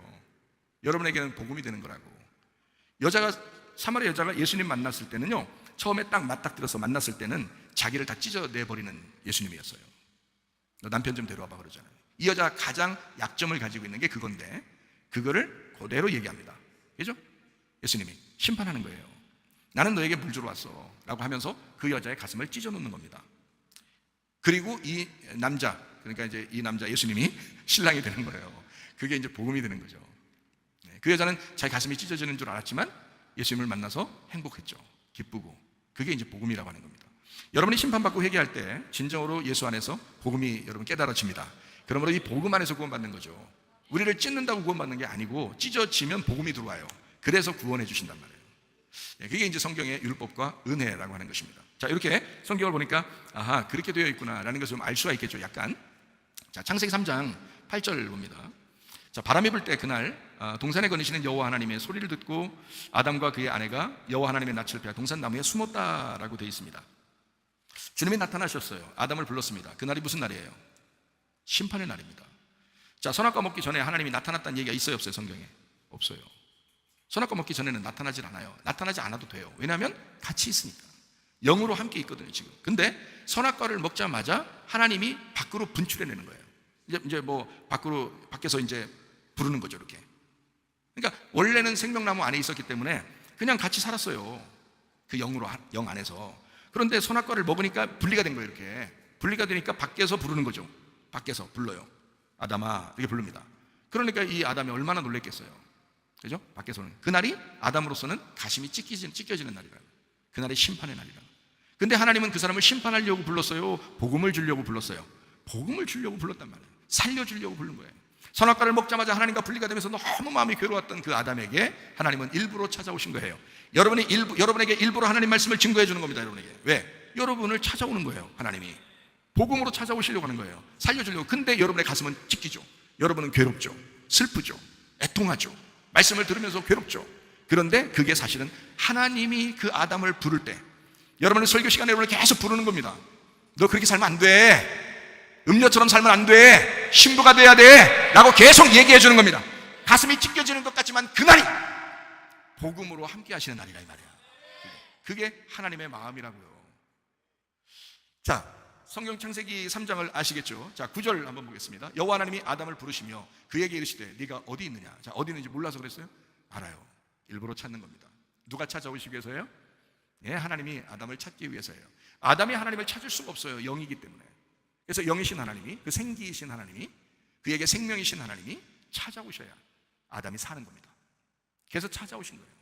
여러분에게는 복음이 되는 거라고. 사마리아 여자가 예수님 만났을 때는요, 처음에 딱 맞닥뜨려서 만났을 때는 자기를 다 찢어내버리는 예수님이었어요. 너 남편 좀 데려와봐 그러잖아요. 이 여자가 가장 약점을 가지고 있는 게 그건데, 그거를 그대로 얘기합니다. 그죠? 예수님이 심판하는 거예요. 나는 너에게 물 주러 왔어 라고 하면서 그 여자의 가슴을 찢어놓는 겁니다. 그리고 이 남자, 그러니까 이제 이 남자 예수님이 신랑이 되는 거예요. 그게 이제 복음이 되는 거죠. 그 여자는 자기 가슴이 찢어지는 줄 알았지만 예수님을 만나서 행복했죠. 기쁘고. 그게 이제 복음이라고 하는 겁니다. 여러분이 심판받고 회개할 때 진정으로 예수 안에서 복음이 여러분 깨달아집니다. 그러므로 이 복음 안에서 구원받는 거죠. 우리를 찢는다고 구원받는 게 아니고 찢어지면 복음이 들어와요. 그래서 구원해 주신단 말이에요. 그게 이제 성경의 율법과 은혜라고 하는 것입니다. 자, 이렇게 성경을 보니까 아하, 그렇게 되어 있구나라는 것을 좀 알 수가 있겠죠. 약간. 자, 창세기 3장 8절 봅니다. 자, 바람이 불 때 그날 동산에 거니시는 여호와 하나님의 소리를 듣고 아담과 그의 아내가 여호와 하나님의 낯을 피하 동산 나무에 숨었다라고 되어 있습니다. 주님이 나타나셨어요. 아담을 불렀습니다. 그날이 무슨 날이에요? 심판의 날입니다. 자, 선악과 먹기 전에 하나님이 나타났다는 얘기가 있어요, 없어요? 성경에? 없어요. 선악과 먹기 전에는 나타나질 않아요. 나타나지 않아도 돼요. 왜냐하면 같이 있으니까. 영으로 함께 있거든요, 지금. 근데 선악과를 먹자마자 하나님이 밖으로 분출해내는 거예요. 이제 뭐 밖에서 이제 부르는 거죠, 이렇게. 그러니까 원래는 생명나무 안에 있었기 때문에 그냥 같이 살았어요. 그 영 안에서. 그런데 선악과를 먹으니까 분리가 된 거예요, 이렇게. 분리가 되니까 밖에서 부르는 거죠. 밖에서 불러요. 아담아, 이렇게 부릅니다. 그러니까 이 아담이 얼마나 놀랬겠어요. 그죠? 밖에서는. 그날이 아담으로서는 가심이 찢겨지는 날이라고. 그날이 심판의 날이라고. 근데 하나님은 그 사람을 심판하려고 불렀어요? 복음을 주려고 불렀어요? 복음을 주려고 불렀단 말이에요. 살려주려고 부른 거예요. 선악과를 먹자마자 하나님과 분리가 되면서 너무 마음이 괴로웠던 그 아담에게 하나님은 일부러 찾아오신 거예요. 여러분에게 일부러 하나님 말씀을 증거해 주는 겁니다. 여러분에게. 왜? 여러분을 찾아오는 거예요. 하나님이 복음으로 찾아오시려고 하는 거예요. 살려주려고. 근데 여러분의 가슴은 찢기죠. 여러분은 괴롭죠. 슬프죠. 애통하죠. 말씀을 들으면서 괴롭죠. 그런데 그게 사실은 하나님이 그 아담을 부를 때, 여러분의 설교 시간에 여러분을 계속 부르는 겁니다. 너 그렇게 살면 안 돼. 음료처럼 살면 안 돼. 신부가 돼야 돼. 라고 계속 얘기해 주는 겁니다. 가슴이 찢겨지는 것 같지만 그날이 복음으로 함께 하시는 날이라 이 말이야. 그게 하나님의 마음이라고요. 자, 성경 창세기 3장을 아시겠죠? 자, 9절 한번 보겠습니다. 여호와 하나님이 아담을 부르시며 그에게 이르시되 네가 어디 있느냐? 자, 어디 있는지 몰라서 그랬어요? 알아요. 일부러 찾는 겁니다. 누가 찾아오시기 위해서예요? 예, 하나님이 아담을 찾기 위해서예요. 아담이 하나님을 찾을 수가 없어요. 영이기 때문에. 그래서 영이신 하나님이, 그 생기이신 하나님이, 그에게 생명이신 하나님이 찾아오셔야 아담이 사는 겁니다. 그래서 찾아오신 거예요.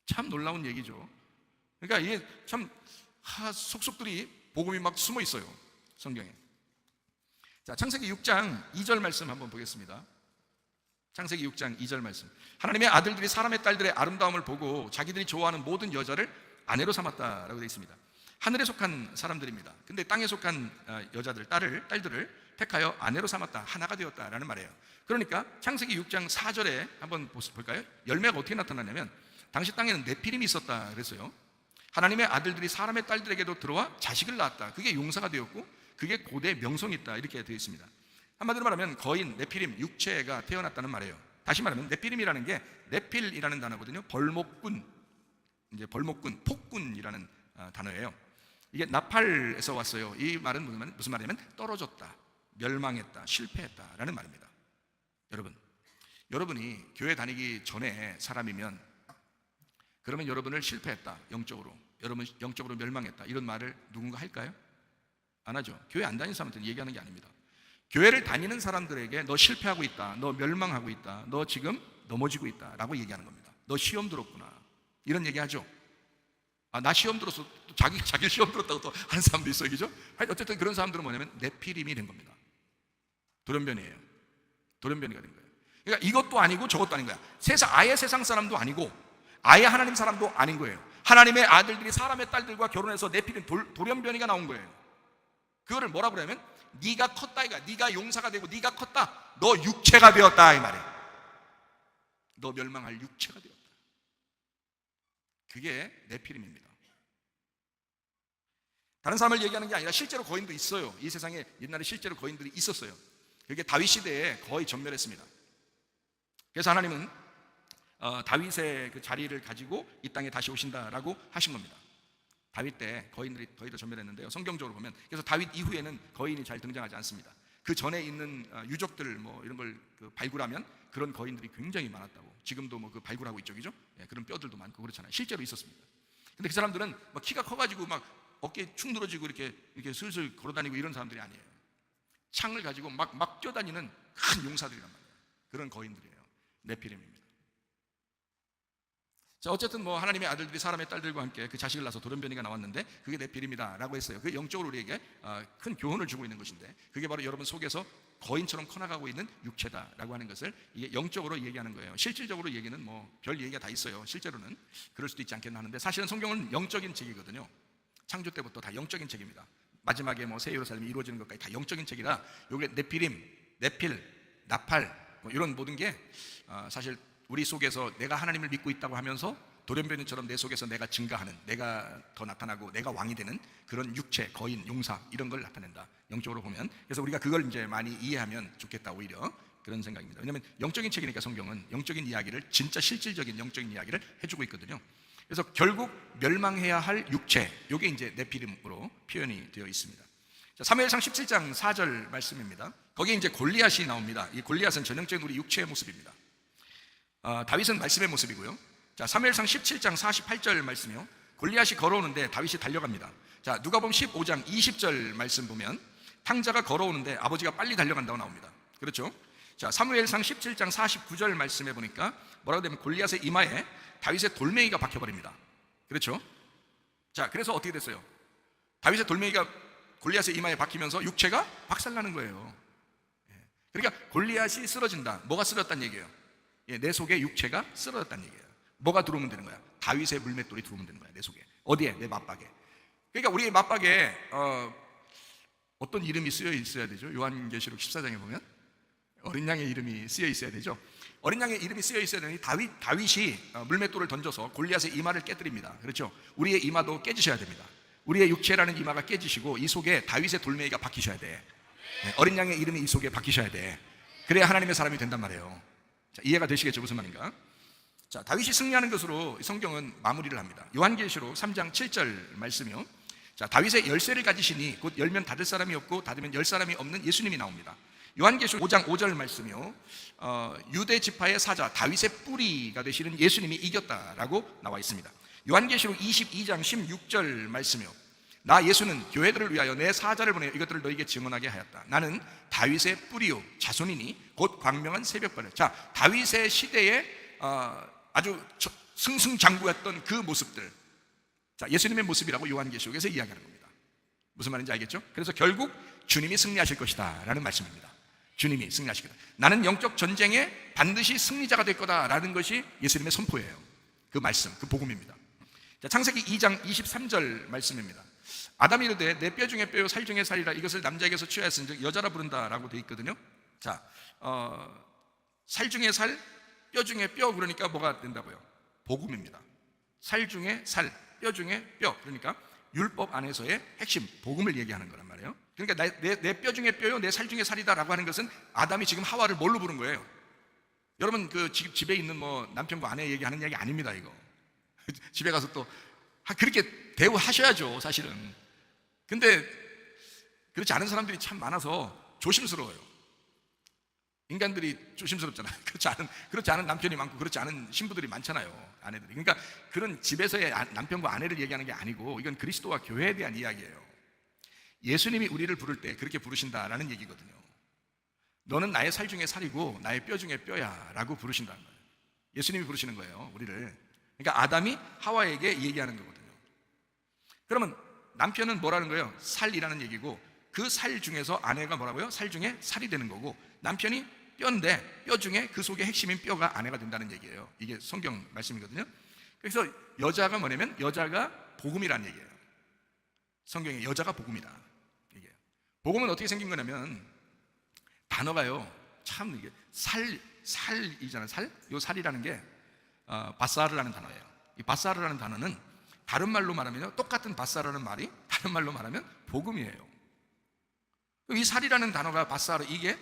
참 놀라운 얘기죠. 그러니까 이게 참 속속들이 복음이 막 숨어 있어요, 성경에. 자, 창세기 6장 2절 말씀 한번 보겠습니다. 창세기 6장 2절 말씀. 하나님의 아들들이 사람의 딸들의 아름다움을 보고 자기들이 좋아하는 모든 여자를 아내로 삼았다라고 되어 있습니다. 하늘에 속한 사람들입니다. 근데 땅에 속한 여자들, 딸들을 택하여 아내로 삼았다, 하나가 되었다라는 말이에요. 그러니까 창세기 6장 4절에 한번 볼까요? 열매가 어떻게 나타나냐면 당시 땅에는 네피림이 있었다 그랬어요. 하나님의 아들들이 사람의 딸들에게도 들어와 자식을 낳았다. 그게 용사가 되었고 그게 고대 명성이 있다, 이렇게 되어 있습니다. 한마디로 말하면 거인, 네피림, 육체가 태어났다는 말이에요. 다시 말하면 네피림이라는 게 네필이라는 단어거든요. 벌목꾼, 이제 벌목꾼, 폭군이라는 단어예요. 이게 나팔에서 왔어요. 이 말은 무슨 말이냐면 떨어졌다, 멸망했다, 실패했다라는 말입니다. 여러분이 교회 다니기 전에 사람이면 그러면 여러분을 실패했다, 영적으로, 여러분 영적으로 멸망했다, 이런 말을 누군가 할까요? 안 하죠. 교회 안 다니는 사람한테는 얘기하는 게 아닙니다. 교회를 다니는 사람들에게 너 실패하고 있다, 너 멸망하고 있다, 너 지금 넘어지고 있다 라고 얘기하는 겁니다. 너 시험 들었구나, 이런 얘기하죠. 나 시험 들었어. 또 자기 시험 들었다고 또 하는 사람도 있어요, 그죠? 어쨌든 그런 사람들은 뭐냐면 네피림이 된 겁니다. 돌연변이에요. 돌연변이가 된 거예요. 그러니까 이것도 아니고 저것도 아닌 거야. 아예 세상 사람도 아니고 아예 하나님 사람도 아닌 거예요. 하나님의 아들들이 사람의 딸들과 결혼해서 네피림, 돌연변이가 나온 거예요. 그거를 뭐라 그러냐면 네가 컸다 이거야. 네가 용사가 되고 네가 컸다. 너 육체가 되었다 이 말이에요. 너 멸망할 육체가 되었다. 그게 네피림입니다. 다른 사람을 얘기하는 게 아니라 실제로 거인도 있어요. 이 세상에 옛날에 실제로 거인들이 있었어요. 그게 다윗 시대에 거의 전멸했습니다. 그래서 하나님은 다윗의 그 자리를 가지고 이 땅에 다시 오신다라고 하신 겁니다. 다윗 때 거인들이 거의 다 전멸했는데요. 성경적으로 보면 그래서 다윗 이후에는 거인이 잘 등장하지 않습니다. 그 전에 있는 유적들 뭐 이런 걸 발굴하면 그런 거인들이 굉장히 많았다고. 지금도 뭐 그 발굴하고 있죠, 그죠? 예, 그런 뼈들도 많고 그렇잖아요. 실제로 있었습니다. 근데 그 사람들은 막 키가 커가지고 막 어깨 축 늘어지고 이렇게 슬슬 걸어다니고 이런 사람들이 아니에요. 창을 가지고 막 뛰어다니는 큰 용사들이란 말이에요. 그런 거인들이에요. 네피림입니다. 자, 어쨌든 뭐 하나님의 아들들이 사람의 딸들과 함께 그 자식을 낳아서 돌연변이가 나왔는데 그게 네피림이다라고 했어요. 그게 영적으로 우리에게 큰 교훈을 주고 있는 것인데, 그게 바로 여러분 속에서 거인처럼 커나가고 있는 육체다라고 하는 것을 이게 영적으로 얘기하는 거예요. 실질적으로 얘기는 뭐 별 얘기가 다 있어요. 실제로는 그럴 수도 있지 않겠나 하는데, 사실은 성경은 영적인 책이거든요. 창조 때부터 다 영적인 책입니다. 마지막에 뭐 새 예루살렘이 이루어지는 것까지 다 영적인 책이라, 요게 네피림, 네필, 나팔 뭐 이런 모든 게 사실 우리 속에서 내가 하나님을 믿고 있다고 하면서 돌연변이처럼 내 속에서 내가 증가하는, 내가 더 나타나고 내가 왕이 되는 그런 육체, 거인, 용사 이런 걸 나타낸다, 영적으로 보면. 그래서 우리가 그걸 이제 많이 이해하면 좋겠다, 오히려 그런 생각입니다. 왜냐하면 영적인 책이니까 성경은 영적인 이야기를, 진짜 실질적인 영적인 이야기를 해주고 있거든요. 그래서 결국 멸망해야 할 육체, 이게 이제 네피림으로 표현이 되어 있습니다. 자, 사무엘상 17장 4절 말씀입니다. 거기에 이제 골리앗이 나옵니다. 이 골리앗은 전형적인 우리 육체의 모습입니다. 다윗은 말씀의 모습이고요. 자, 사무엘상 17장 48절 말씀이요. 골리앗이 걸어오는데 다윗이 달려갑니다. 자, 누가복음 15장 20절 말씀 보면 탕자가 걸어오는데 아버지가 빨리 달려간다고 나옵니다. 그렇죠? 자, 사무엘상 17장 49절 말씀에 보니까 뭐라고 되면 골리앗의 이마에 다윗의 돌멩이가 박혀버립니다. 그렇죠? 자, 그래서 어떻게 됐어요? 다윗의 돌멩이가 골리앗의 이마에 박히면서 육체가 박살나는 거예요. 그러니까 골리앗이 쓰러진다. 뭐가 쓰러졌다는 얘기예요? 내 속에 육체가 쓰러졌다는 얘기예요. 뭐가 들어오면 되는 거야? 다윗의 물맷돌이 들어오면 되는 거야, 내 속에. 어디에? 내 맞박에. 그러니까 우리의 맞박에 어떤 이름이 쓰여 있어야 되죠? 요한계시록 14장에 보면 어린 양의 이름이 쓰여 있어야 되죠. 어린 양의 이름이 쓰여 있어야 되니 다윗이 물맷돌을 던져서 골리앗의 이마를 깨뜨립니다. 그렇죠? 우리의 이마도 깨지셔야 됩니다. 우리의 육체라는 이마가 깨지시고 이 속에 다윗의 돌멩이가 박히셔야 돼. 어린 양의 이름이 이 속에 박히셔야 돼. 그래야 하나님의 사람이 된단 말이에요. 자, 이해가 되시겠죠? 무슨 말인가? 자, 다윗이 승리하는 것으로 성경은 마무리를 합니다. 요한계시록 3장 7절 말씀이요. 자, 다윗의 열쇠를 가지시니 곧 열면 닫을 사람이 없고 닫으면 열 사람이 없는 예수님이 나옵니다. 요한계시록 5장 5절 말씀이요. 유대 지파의 사자 다윗의 뿌리가 되시는 예수님이 이겼다라고 나와 있습니다. 요한계시록 22장 16절 말씀이요. 나 예수는 교회들을 위하여 내 사자를 보내어 이것들을 너에게 증언하게 하였다. 나는 다윗의 뿌리요 자손이니 곧 광명한 새벽벌레. 자, 다윗의 시대에 아주 승승장구했던 그 모습들, 자, 예수님의 모습이라고 요한계시록에서 이야기하는 겁니다. 무슨 말인지 알겠죠? 그래서 결국 주님이 승리하실 것이다 라는 말씀입니다. 주님이 승리하실 거다. 나는 영적 전쟁에 반드시 승리자가 될 거다라는 것이 예수님의 선포예요. 그 말씀, 그 복음입니다. 자, 창세기 2장 23절 말씀입니다. 아담이 이르되 내 뼈 중에 뼈요 살 중에 살이라 이것을 남자에게서 취하였은즉 여자라 부른다라고 되어 있거든요. 자, 살 중에 살, 뼈 중에 뼈, 그러니까 뭐가 된다고요? 복음입니다. 살 중에 살, 뼈 중에 뼈, 그러니까 율법 안에서의 핵심 복음을 얘기하는 거란 말이에요. 그러니까 내 뼈 중에 뼈요 내 살 중에 살이다라고 하는 것은 아담이 지금 하와를 뭘로 부른 거예요? 여러분 그 집에 있는 뭐 남편과 아내 얘기하는 얘기 아닙니다. 이거 집에 가서 또 그렇게 대우하셔야죠, 사실은. 근데 그렇지 않은 사람들이 참 많아서 조심스러워요. 인간들이 조심스럽잖아요. 그렇지 않은 남편이 많고 그렇지 않은 신부들이 많잖아요, 아내들이. 그러니까 그런 집에서의 남편과 아내를 얘기하는 게 아니고 이건 그리스도와 교회에 대한 이야기예요. 예수님이 우리를 부를 때 그렇게 부르신다라는 얘기거든요. 너는 나의 살 중에 살이고 나의 뼈 중에 뼈야 라고 부르신다는 거예요. 예수님이 부르시는 거예요, 우리를. 그러니까 아담이 하와에게 얘기하는 거거든요. 그러면 남편은 뭐라는 거예요? 살이라는 얘기고, 그 살 중에서 아내가 뭐라고요? 살 중에 살이 되는 거고, 남편이 뼈인데 뼈 중에 그 속에 핵심인 뼈가 아내가 된다는 얘기예요. 이게 성경 말씀이거든요. 그래서 여자가 뭐냐면 여자가 복음이라는 얘기예요. 성경에 여자가 복음이다. 이게 복음은 어떻게 생긴 거냐면 단어가요, 참 이게 살이잖아요. 요 살이라는 게 바사르라는 단어예요. 이 바사르라는 단어는 다른 말로 말하면 똑같은 바사르라는 말이 다른 말로 말하면 복음이에요. 이 살이라는 단어가 바사르, 이게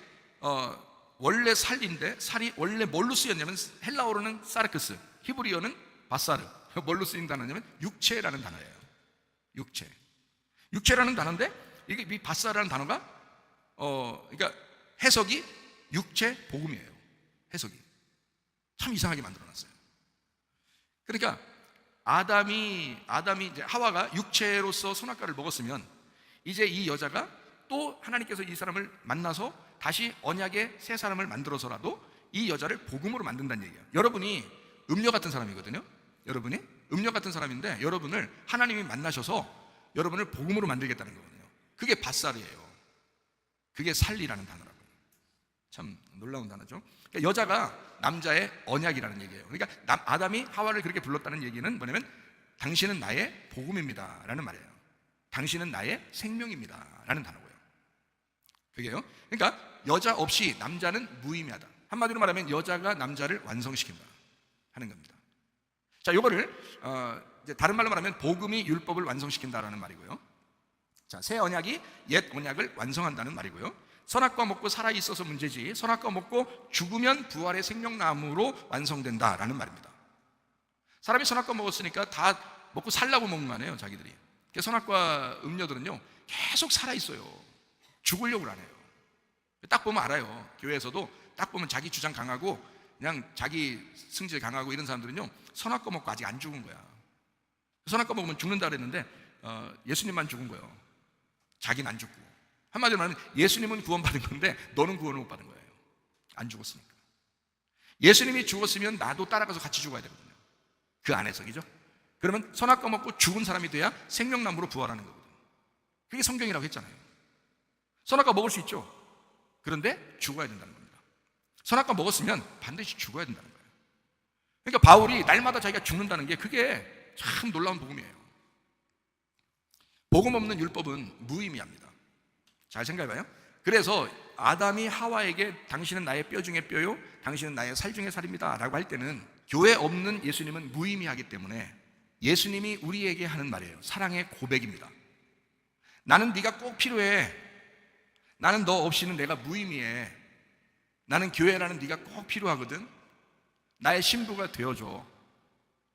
원래 살인데 살이 원래 뭘로 쓰였냐면 헬라어로는 사르크스, 히브리어는 바사르. 뭘로 쓰인 단어냐면 육체라는 단어예요. 육체라는 단어인데 이게 이 바사르라는 단어가 그러니까 해석이 육체 복음이에요. 해석이 참 이상하게 만들어놨어요. 그러니까 아담이 이제 하와가 육체로서 선악과를 먹었으면 이제 이 여자가 또 하나님께서 이 사람을 만나서 다시 언약의 새 사람을 만들어서라도 이 여자를 복음으로 만든다는 얘기예요. 여러분이 음료 같은 사람이거든요. 여러분이 음녀 같은 사람인데 여러분을 하나님이 만나셔서 여러분을 복음으로 만들겠다는 거거든요. 그게 밧살이에요. 그게 살리라는 단어라고요. 참 놀라운 단어죠. 그러니까 여자가 남자의 언약이라는 얘기예요. 그러니까 아담이 하와를 그렇게 불렀다는 얘기는 뭐냐면 당신은 나의 복음입니다 라는 말이에요. 당신은 나의 생명입니다 라는 단어고요. 그게요. 그러니까 여자 없이 남자는 무의미하다. 한마디로 말하면 여자가 남자를 완성시킨다 하는 겁니다. 자, 요거를 이제 다른 말로 말하면 복음이 율법을 완성시킨다라는 말이고요. 자, 새 언약이 옛 언약을 완성한다는 말이고요. 선악과 먹고 살아 있어서 문제지 선악과 먹고 죽으면 부활의 생명나무로 완성된다라는 말입니다. 사람이 선악과 먹었으니까 다 먹고 살라고 먹는 거 아니에요, 자기들이. 선악과 음료들은요 계속 살아 있어요. 죽으려고 안 해요. 딱 보면 알아요. 교회에서도 딱 보면 자기 주장 강하고 그냥 자기 승질 강하고 이런 사람들은요 선악과 먹고 아직 안 죽은 거야. 선악과 먹으면 죽는다 그랬는데 예수님만 죽은 거예요. 자기는 안 죽고. 한마디로 말하면 예수님은 구원받은 건데 너는 구원을 못 받은 거예요. 안 죽었으니까. 예수님이 죽었으면 나도 따라가서 같이 죽어야 되거든요. 그 안에서, 그죠? 그러면 선악과 먹고 죽은 사람이 돼야 생명나무로 부활하는 거거든요. 그게 성경이라고 했잖아요. 선악과 먹을 수 있죠. 그런데 죽어야 된다는 겁니다. 선악과 먹었으면 반드시 죽어야 된다는 거예요. 그러니까 바울이 날마다 자기가 죽는다는 게 그게 참 놀라운 복음이에요. 복음 없는 율법은 무의미합니다. 잘 생각해봐요. 그래서 아담이 하와에게 당신은 나의 뼈 중에 뼈요 당신은 나의 살 중에 살입니다 라고 할 때는 교회 없는 예수님은 무의미하기 때문에 예수님이 우리에게 하는 말이에요. 사랑의 고백입니다. 나는 네가 꼭 필요해. 나는 너 없이는 내가 무의미해. 나는 교회라는 네가 꼭 필요하거든. 나의 신부가 되어줘.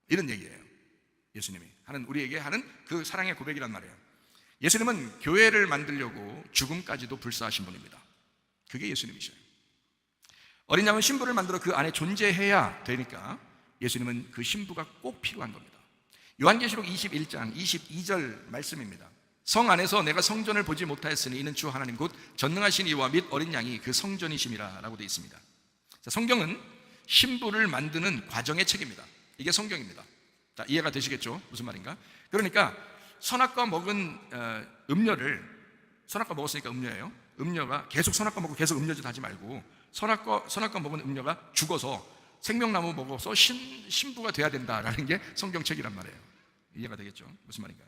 이런 얘기예요. 예수님이 우리에게 하는 그 사랑의 고백이란 말이에요. 예수님은 교회를 만들려고 죽음까지도 불사하신 분입니다. 그게 예수님이셔요. 어린 양은 신부를 만들어 그 안에 존재해야 되니까 예수님은 그 신부가 꼭 필요한 겁니다. 요한계시록 21장 22절 말씀입니다. 성 안에서 내가 성전을 보지 못하였으니 이는 주 하나님 곧 전능하신 이와 및 어린 양이 그 성전이심이라 라고 되어 있습니다. 자, 성경은 신부를 만드는 과정의 책입니다. 이게 성경입니다. 자, 이해가 되시겠죠? 무슨 말인가? 그러니까 선악과 먹은 선악과 먹었으니까 음료예요. 음료가 계속 선악과 먹고 계속 음료짓 하지 말고 선악과 먹은 음료가 죽어서 생명나무 먹어서 신부가 돼야 된다라는 게 성경책이란 말이에요. 이해가 되겠죠? 무슨 말인가?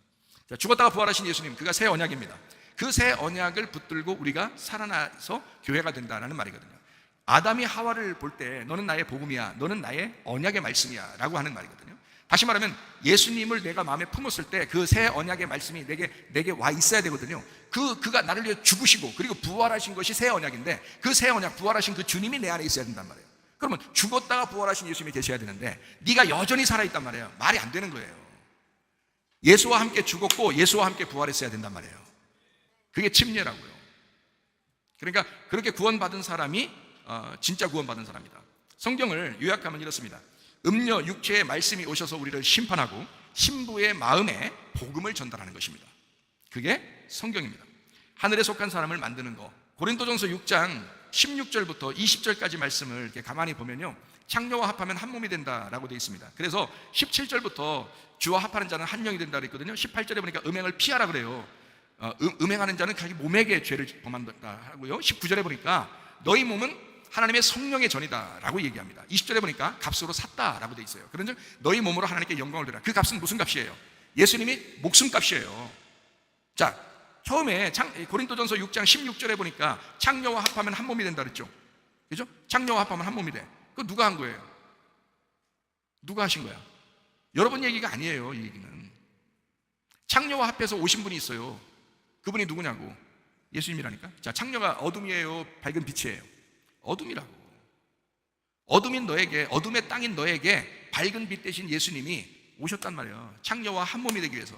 자, 죽었다가 부활하신 예수님, 그가 새 언약입니다. 그 새 언약을 붙들고 우리가 살아나서 교회가 된다라는 말이거든요. 아담이 하와를 볼 때 너는 나의 복음이야, 너는 나의 언약의 말씀이야 라고 하는 말이거든요. 다시 말하면 예수님을 내가 마음에 품었을 때 그 새 언약의 말씀이 내게 와 있어야 되거든요. 그가 나를 위해 죽으시고 그리고 부활하신 것이 새 언약인데 그 새 언약, 부활하신 그 주님이 내 안에 있어야 된단 말이에요. 그러면 죽었다가 부활하신 예수님이 계셔야 되는데 네가 여전히 살아있단 말이에요. 말이 안 되는 거예요. 예수와 함께 죽었고 예수와 함께 부활했어야 된단 말이에요. 그게 침례라고요. 그러니까 그렇게 구원받은 사람이 진짜 구원받은 사람이다. 성경을 요약하면 이렇습니다. 음녀 육체의 말씀이 오셔서 우리를 심판하고 신부의 마음에 복음을 전달하는 것입니다. 그게 성경입니다. 하늘에 속한 사람을 만드는 거. 고린도전서 6장 16절부터 20절까지 말씀을 이렇게 가만히 보면요, 창녀와 합하면 한 몸이 된다라고 되어 있습니다. 그래서 17절부터 주와 합하는 자는 한 영이 된다 그랬거든요. 18절에 보니까 음행을 피하라 그래요. 음행하는 자는 자기 몸에게 죄를 범한다 하고요. 19절에 보니까 너희 몸은 하나님의 성령의 전이다 라고 얘기합니다. 20절에 보니까 값으로 샀다라고 되어 있어요. 그런즉 너희 몸으로 하나님께 영광을 드리라. 그 값은 무슨 값이에요? 예수님이 목숨값이에요. 자, 처음에 고린도전서 6장 16절에 보니까 창녀와 합하면 한 몸이 된다 그랬죠. 그죠? 창녀와 합하면 한 몸이 돼. 그거 누가 한 거예요? 누가 하신 거야? 여러분 얘기가 아니에요. 이 얘기는 창녀와 합해서 오신 분이 있어요. 그분이 누구냐고? 예수님이라니까. 자, 창녀가 어둠이에요, 밝은 빛이에요? 어둠이라고. 어둠인 너에게, 어둠의 땅인 너에게 밝은 빛 대신 예수님이 오셨단 말이에요. 창녀와 한 몸이 되기 위해서.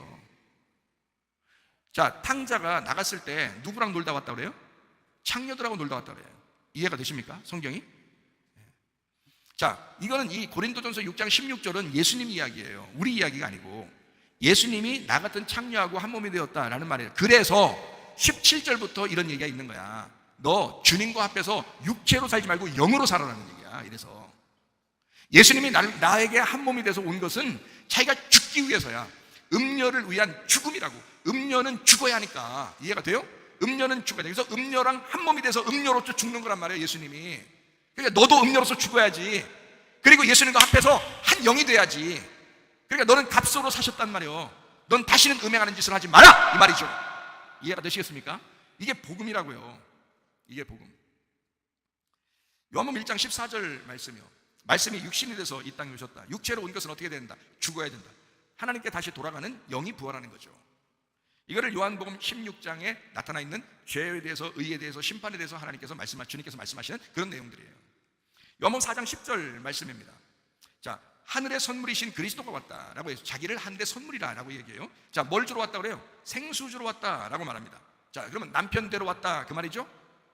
자, 탕자가 나갔을 때 누구랑 놀다 왔다 그래요? 창녀들하고 놀다 왔다 그래요. 이해가 되십니까? 성경이? 자, 이거는 이 고린도전서 6장 16절은 예수님 이야기예요. 우리 이야기가 아니고 예수님이 나 같은 창녀하고 한 몸이 되었다라는 말이에요. 그래서 17절부터 이런 얘기가 있는 거야. 너 주님과 합해서 육체로 살지 말고 영으로 살아라는 얘기야. 이래서 예수님이 나에게 한 몸이 돼서 온 것은 자기가 죽기 위해서야. 음녀를 위한 죽음이라고. 음녀는 죽어야 하니까. 이해가 돼요? 음녀는 죽어야 돼. 그래서 음녀랑 한 몸이 돼서 음녀로서 죽는 거란 말이에요, 예수님이. 그러니까 너도 음녀로서 죽어야지. 그리고 예수님과 합해서 한 영이 돼야지. 그러니까 너는 값으로 사셨단 말이에요. 넌 다시는 음행하는 짓을 하지 마라, 이 말이죠. 이해가 되시겠습니까? 이게 복음이라고요. 이게 복음. 요한복음 1장 14절 말씀이요. 말씀이 육신이 돼서 이 땅에 오셨다. 육체로 온 것은 어떻게 된다? 죽어야 된다. 하나님께 다시 돌아가는 영이 부활하는 거죠. 이거를 요한복음 16장에 나타나 있는 죄에 대해서, 의에 대해서, 심판에 대해서 하나님께서 주님께서 말씀하시는 그런 내용들이에요. 요한복음 4장 10절 말씀입니다. 자, 하늘의 선물이신 그리스도가 왔다라고 해서 자기를 하늘의 선물이라고 얘기해요. 자, 뭘 주러 왔다 그래요? 생수 주러 왔다라고 말합니다. 자, 그러면 남편 데려 왔다 그 말이죠.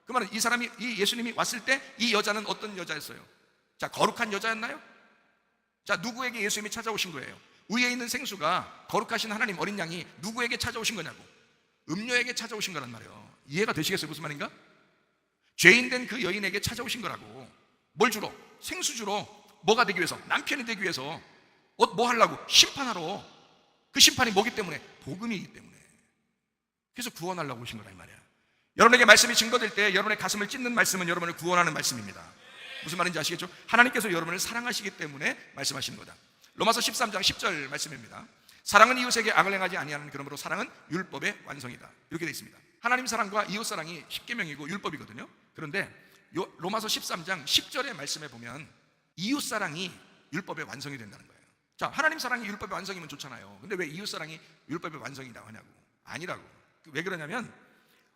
그 말은 이 예수님이 왔을 때 이 여자는 어떤 여자였어요? 자, 거룩한 여자였나요? 자, 누구에게 예수님이 찾아오신 거예요? 위에 있는 생수가 거룩하신 하나님 어린 양이 누구에게 찾아오신 거냐고. 음녀에게 찾아오신 거란 말이에요. 이해가 되시겠어요? 무슨 말인가? 죄인된 그 여인에게 찾아오신 거라고. 뭘 주러? 생수 주러. 뭐가 되기 위해서? 남편이 되기 위해서. 뭐 하려고? 심판하러. 그 심판이 뭐기 때문에? 복음이기 때문에. 그래서 구원하려고 오신 거란 말이야. 여러분에게 말씀이 증거될 때 여러분의 가슴을 찢는 말씀은 여러분을 구원하는 말씀입니다. 무슨 말인지 아시겠죠? 하나님께서 여러분을 사랑하시기 때문에 말씀하시는 거다. 로마서 13장 10절 말씀입니다. 사랑은 이웃에게 악을 행하지 아니하는, 그러므로 사랑은 율법의 완성이다. 이렇게 되어 있습니다. 하나님 사랑과 이웃 사랑이 십계명이고 율법이거든요. 그런데 로마서 13장 10절의 말씀에 보면 이웃 사랑이 율법의 완성이 된다는 거예요. 자, 하나님 사랑이 율법의 완성이면 좋잖아요. 근데 왜 이웃 사랑이 율법의 완성이라고 하냐고. 아니라고. 왜 그러냐면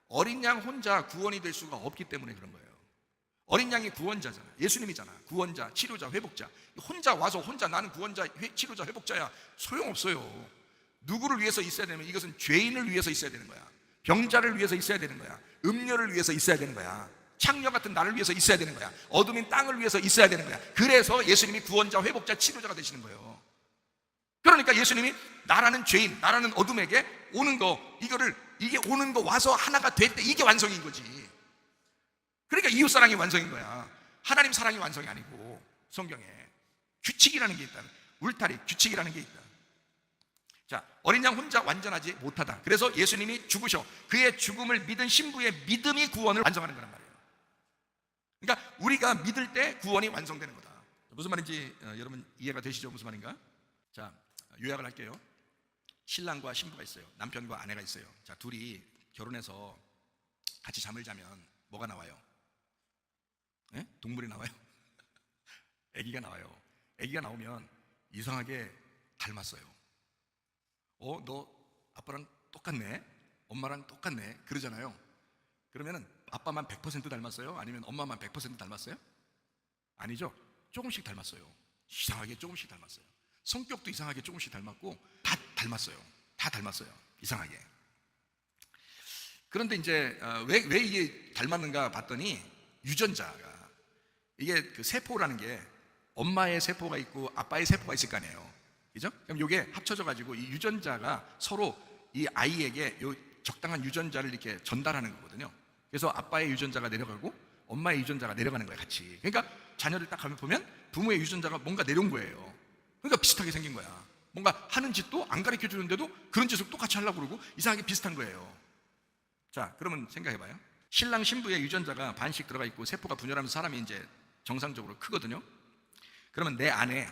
어린 양 혼자 구원이 될 수가 없기 때문에 그런 거예요. 어린 양이 구원자잖아. 예수님이잖아. 구원자, 치료자, 회복자. 혼자 와서 나는 구원자, 치료자, 회복자야. 소용없어요. 누구를 위해서 있어야 되냐면 이것은 죄인을 위해서 있어야 되는 거야. 병자를 위해서 있어야 되는 거야. 음녀를 위해서 있어야 되는 거야. 창녀 같은 나를 위해서 있어야 되는 거야. 어둠인 땅을 위해서 있어야 되는 거야. 그래서 예수님이 구원자, 회복자, 치료자가 되시는 거예요. 그러니까 예수님이 나라는 죄인, 나라는 어둠에게 오는 거, 이게 오는 거 와서 하나가 될 때 이게 완성인 거지. 그러니까 이웃 사랑이 완성인 거야. 하나님 사랑이 완성이 아니고. 성경에 규칙이라는 게 있다. 울타리, 규칙이라는 게 있다. 자, 어린 양 혼자 완전하지 못하다. 그래서 예수님이 죽으셔. 그의 죽음을 믿은 신부의 믿음이 구원을 완성하는 거란 말이에요. 그러니까 우리가 믿을 때 구원이 완성되는 거다. 무슨 말인지 여러분 이해가 되시죠? 무슨 말인가? 자, 요약을 할게요. 신랑과 신부가 있어요. 남편과 아내가 있어요. 자, 둘이 결혼해서 같이 잠을 자면 뭐가 나와요? 네? 동물이 나와요? 아기가 나와요. 아기가 나오면 이상하게 닮았어요. 너 아빠랑 똑같네? 엄마랑 똑같네? 그러잖아요. 그러면은 아빠만 100% 닮았어요? 아니면 엄마만 100% 닮았어요? 아니죠. 조금씩 닮았어요. 이상하게 조금씩 닮았어요. 성격도 이상하게 조금씩 닮았고 다 닮았어요. 다 닮았어요. 이상하게. 그런데 이제 왜 이게 닮았는가 봤더니 유전자가, 이게 그 세포라는 게 엄마의 세포가 있고 아빠의 세포가 있을 거 아니에요. 그죠? 그럼 이게 합쳐져 가지고 이 유전자가 서로 이 아이에게 요 적당한 유전자를 이렇게 전달하는 거거든요. 그래서 아빠의 유전자가 내려가고 엄마의 유전자가 내려가는 거예요, 같이. 그러니까 자녀를 딱 가면 보면 부모의 유전자가 뭔가 내려온 거예요. 그러니까 비슷하게 생긴 거야. 뭔가 하는 짓도 안 가르쳐 주는데도 그런 짓을 똑같이 하려고 그러고 이상하게 비슷한 거예요. 자, 그러면 생각해봐요. 신랑 신부의 유전자가 반씩 들어가 있고 세포가 분열하면서 사람이 이제 정상적으로 크거든요. 그러면 내 안에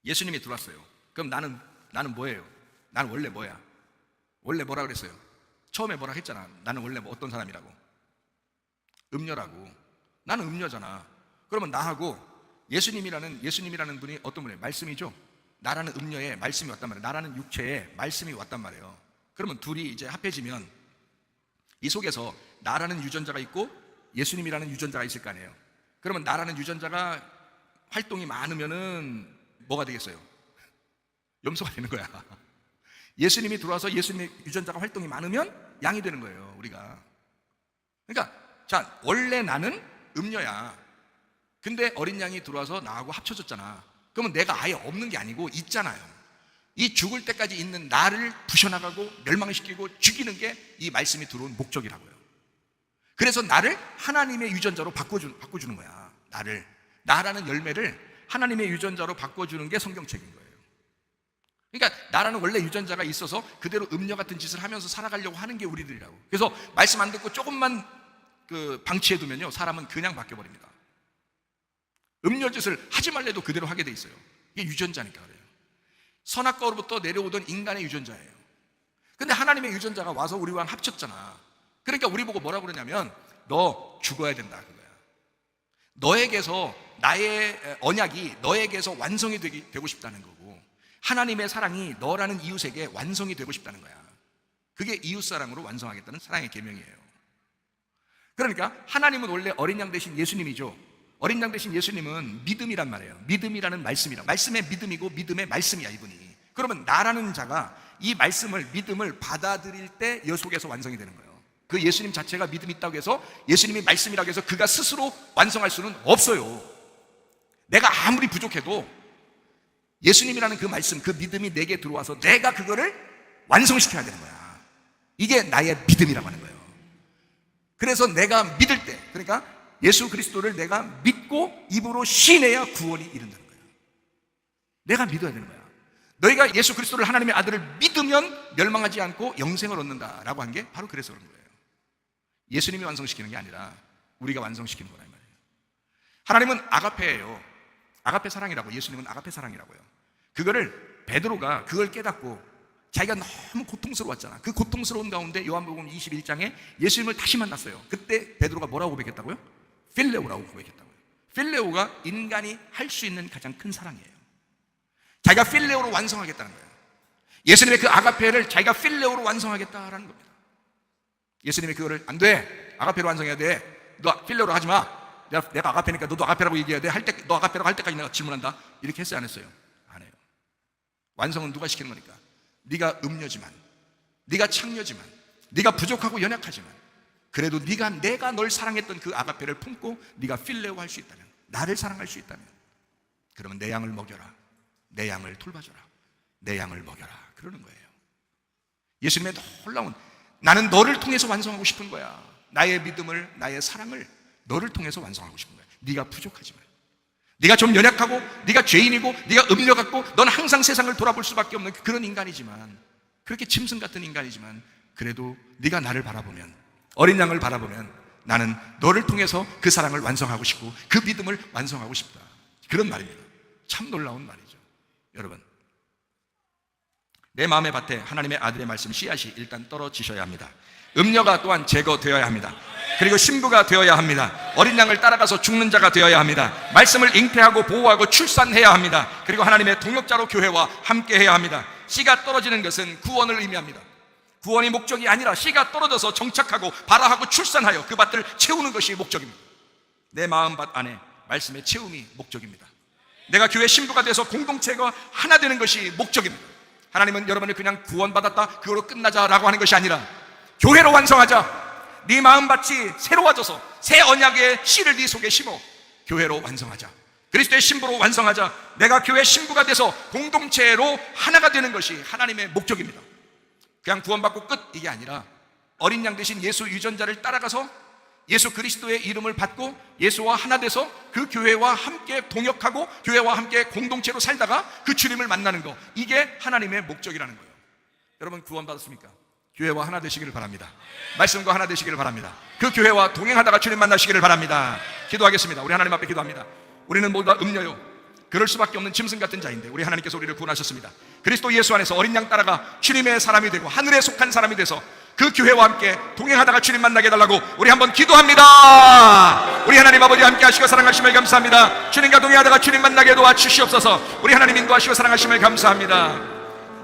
예수님이 들어왔어요. 그럼 나는 뭐예요? 나는 원래 뭐야? 원래 뭐라 그랬어요? 처음에 뭐라 했잖아. 나는 원래 어떤 사람이라고? 음녀라고. 나는 음녀잖아. 그러면 나하고 예수님이라는 분이 어떤 분이에요? 말씀이죠. 나라는 음녀에 말씀이 왔단 말이에요. 나라는 육체에 말씀이 왔단 말이에요. 그러면 둘이 이제 합해지면 이 속에서 나라는 유전자가 있고 예수님이라는 유전자가 있을 거 아니에요. 그러면 나라는 유전자가 활동이 많으면은 뭐가 되겠어요? 염소가 되는 거야. 예수님이 들어와서 예수님의 유전자가 활동이 많으면 양이 되는 거예요, 우리가. 그러니까 자, 원래 나는 음녀야. 근데 어린 양이 들어와서 나하고 합쳐졌잖아. 그러면 내가 아예 없는 게 아니고 있잖아요. 이 죽을 때까지 있는 나를 부셔나가고 멸망시키고 죽이는 게 이 말씀이 들어온 목적이라고요. 그래서 나를 하나님의 유전자로 바꿔주는 거야. 나라는 열매를 하나님의 유전자로 바꿔주는 게 성경책인 거예요. 그러니까 나라는 원래 유전자가 있어서 그대로 음녀 같은 짓을 하면서 살아가려고 하는 게 우리들이라고. 그래서 말씀 안 듣고 조금만 방치해두면요, 사람은 그냥 바뀌어버립니다. 음녀 짓을 하지 말래도 그대로 하게 돼 있어요. 이게 유전자니까 그래요. 선악과로부터 내려오던 인간의 유전자예요. 근데 하나님의 유전자가 와서 우리와 합쳤잖아. 그러니까 우리 보고 뭐라고 그러냐면 너 죽어야 된다 그거야. 너에게서 나의 언약이 너에게서 완성이 되고 싶다는 거고, 하나님의 사랑이 너라는 이웃에게 완성이 되고 싶다는 거야. 그게 이웃사랑으로 완성하겠다는 사랑의 계명이에요. 그러니까 하나님은 원래 어린 양 대신 예수님이죠. 어린 양 대신 예수님은 믿음이란 말이에요. 믿음이라는 말씀이라. 말씀의 믿음이고 믿음의 말씀이야 이분이. 그러면 나라는 자가 이 말씀을, 믿음을 받아들일 때 여 속에서 완성이 되는 거예요. 그 예수님 자체가 믿음이 있다고 해서, 예수님이 말씀이라고 해서 그가 스스로 완성할 수는 없어요. 내가 아무리 부족해도 예수님이라는 그 말씀, 그 믿음이 내게 들어와서 내가 그거를 완성시켜야 되는 거야. 이게 나의 믿음이라고 하는 거예요. 그래서 내가 믿을 때, 그러니까 예수 그리스도를 내가 믿고 입으로 시인해야 구원이 이른다는 거예요. 내가 믿어야 되는 거야. 너희가 예수 그리스도를, 하나님의 아들을 믿으면 멸망하지 않고 영생을 얻는다라고 한 게 바로 그래서 그런 거예요. 예수님이 완성시키는 게 아니라 우리가 완성시키는 거란 말이에요. 하나님은 아가페예요. 아가페 사랑이라고. 예수님은 아가페 사랑이라고요. 그거를 베드로가 그걸 깨닫고 자기가 너무 고통스러웠잖아. 그 고통스러운 가운데 요한복음 21장에 예수님을 다시 만났어요. 그때 베드로가 뭐라고 고백했다고요? 필레오라고 고백했다고요. 필레오가 인간이 할 수 있는 가장 큰 사랑이에요. 자기가 필레오로 완성하겠다는 거예요. 예수님의 그 아가페를 자기가 필레오로 완성하겠다라는 겁니다. 예수님이 그거를 안 돼, 아가페로 완성해야 돼, 너 필레오로 하지 마, 내가 아가페니까 너도 아가페라고 얘기해야 돼, 너 아가페라고 할 때까지 내가 질문한다, 이렇게 했어요 안 했어요? 안 해요. 완성은 누가 시키는 거니까? 네가 음녀지만, 네가 창녀지만, 네가 부족하고 연약하지만, 그래도 내가 널 사랑했던 그 아가페를 품고 네가 필레오 할 수 있다면, 나를 사랑할 수 있다면, 그러면 내 양을 먹여라, 내 양을 돌봐줘라, 내 양을 먹여라, 그러는 거예요. 예수님의 놀라운, 나는 너를 통해서 완성하고 싶은 거야. 나의 믿음을, 나의 사랑을 너를 통해서 완성하고 싶은 거야. 네가 부족하지만, 네가 좀 연약하고, 네가 죄인이고, 네가 음녀 같고, 넌 항상 세상을 돌아볼 수밖에 없는 그런 인간이지만, 그렇게 짐승 같은 인간이지만, 그래도 네가 나를 바라보면, 어린 양을 바라보면 나는 너를 통해서 그 사랑을 완성하고 싶고 그 믿음을 완성하고 싶다, 그런 말입니다. 참 놀라운 말이죠. 여러분, 내 마음의 밭에 하나님의 아들의 말씀 씨앗이 일단 떨어지셔야 합니다. 음녀가 또한 제거되어야 합니다. 그리고 신부가 되어야 합니다. 어린 양을 따라가서 죽는 자가 되어야 합니다. 말씀을 잉태하고 보호하고 출산해야 합니다. 그리고 하나님의 동역자로 교회와 함께 해야 합니다. 씨가 떨어지는 것은 구원을 의미합니다. 구원이 목적이 아니라 씨가 떨어져서 정착하고 발화하고 출산하여 그 밭을 채우는 것이 목적입니다. 내 마음밭 안에 말씀의 채움이 목적입니다. 내가 교회 신부가 돼서 공동체가 하나 되는 것이 목적입니다. 하나님은 여러분을 그냥 구원받았다, 그거로 끝나자라고 하는 것이 아니라 교회로 완성하자. 네 마음밭이 새로워져서 새 언약의 씨를 네 속에 심어 교회로 완성하자. 그리스도의 신부로 완성하자. 내가 교회 신부가 돼서 공동체로 하나가 되는 것이 하나님의 목적입니다. 그냥 구원받고 끝, 이게 아니라 어린 양 대신 예수 유전자를 따라가서 예수 그리스도의 이름을 받고 예수와 하나 돼서 그 교회와 함께 동역하고 교회와 함께 공동체로 살다가 그 주님을 만나는 거, 이게 하나님의 목적이라는 거예요. 여러분, 구원받았습니까? 교회와 하나 되시기를 바랍니다. 말씀과 하나 되시기를 바랍니다. 그 교회와 동행하다가 주님 만나시기를 바랍니다. 기도하겠습니다. 우리 하나님 앞에 기도합니다. 우리는 모두 다 음녀요, 그럴 수밖에 없는 짐승 같은 자인데 우리 하나님께서 우리를 구원하셨습니다. 그리스도 예수 안에서 어린 양 따라가 주님의 사람이 되고 하늘에 속한 사람이 돼서 그 교회와 함께 동행하다가 주님 만나게 해달라고 우리 한번 기도합니다. 우리 하나님 아버지 함께 하시고 사랑하심을 감사합니다. 주님과 동행하다가 주님 만나게 도와주시옵소서. 우리 하나님 인도하시고 사랑하심을 감사합니다.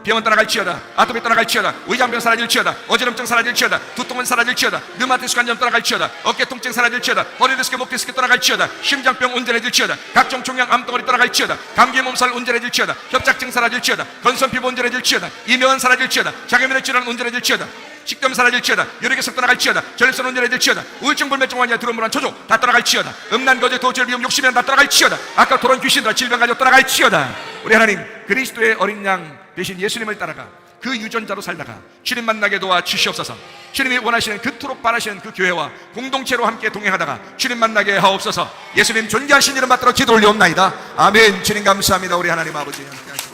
병은 떠나갈지어다, 아토피 떠나갈지어다, 의장병 사라질지어다, 어지럼증 사라질지어다, 두통은 사라질지어다, 르마티스 관절 떠나갈지어다, 어깨 통증 사라질지어다, 허리 디스크, 목 디스크 떠나갈지어다, 심장병 온전해질지어다, 각종 종양 암덩어리 떠나갈지어다, 감기 몸살 온전해질지어다, 협착증 사라질지어다, 건선 피부 온전해질지어다, 이명은 사라질지어다, 장애면역 질환 온전해질지어다, 식도염 사라질지어다, 혈액에서 떠나갈지어다, 전립선 온전해질지어다, 우울증 불면증 환자 두루물한 초조 다 떠나갈지어다, 음란 거제 도저히 미움 욕심이란 다 떠나갈지어다, 아까 토론 귀신들아 질병 가지고 떠나갈지어다. 우리 하나님, 그리스도의 어린 양 대신 예수님을 따라가 그 유전자로 살다가 주님 만나게 도와 주시옵소서. 주님이 원하시는, 그토록 바라시는 그 교회와 공동체로 함께 동행하다가 주님 만나게 하옵소서. 예수님 존귀하신 이름 받들어 기도 올리옵나이다. 아멘. 주님 감사합니다. 우리 하나님 아버지 함께 하시옵소서.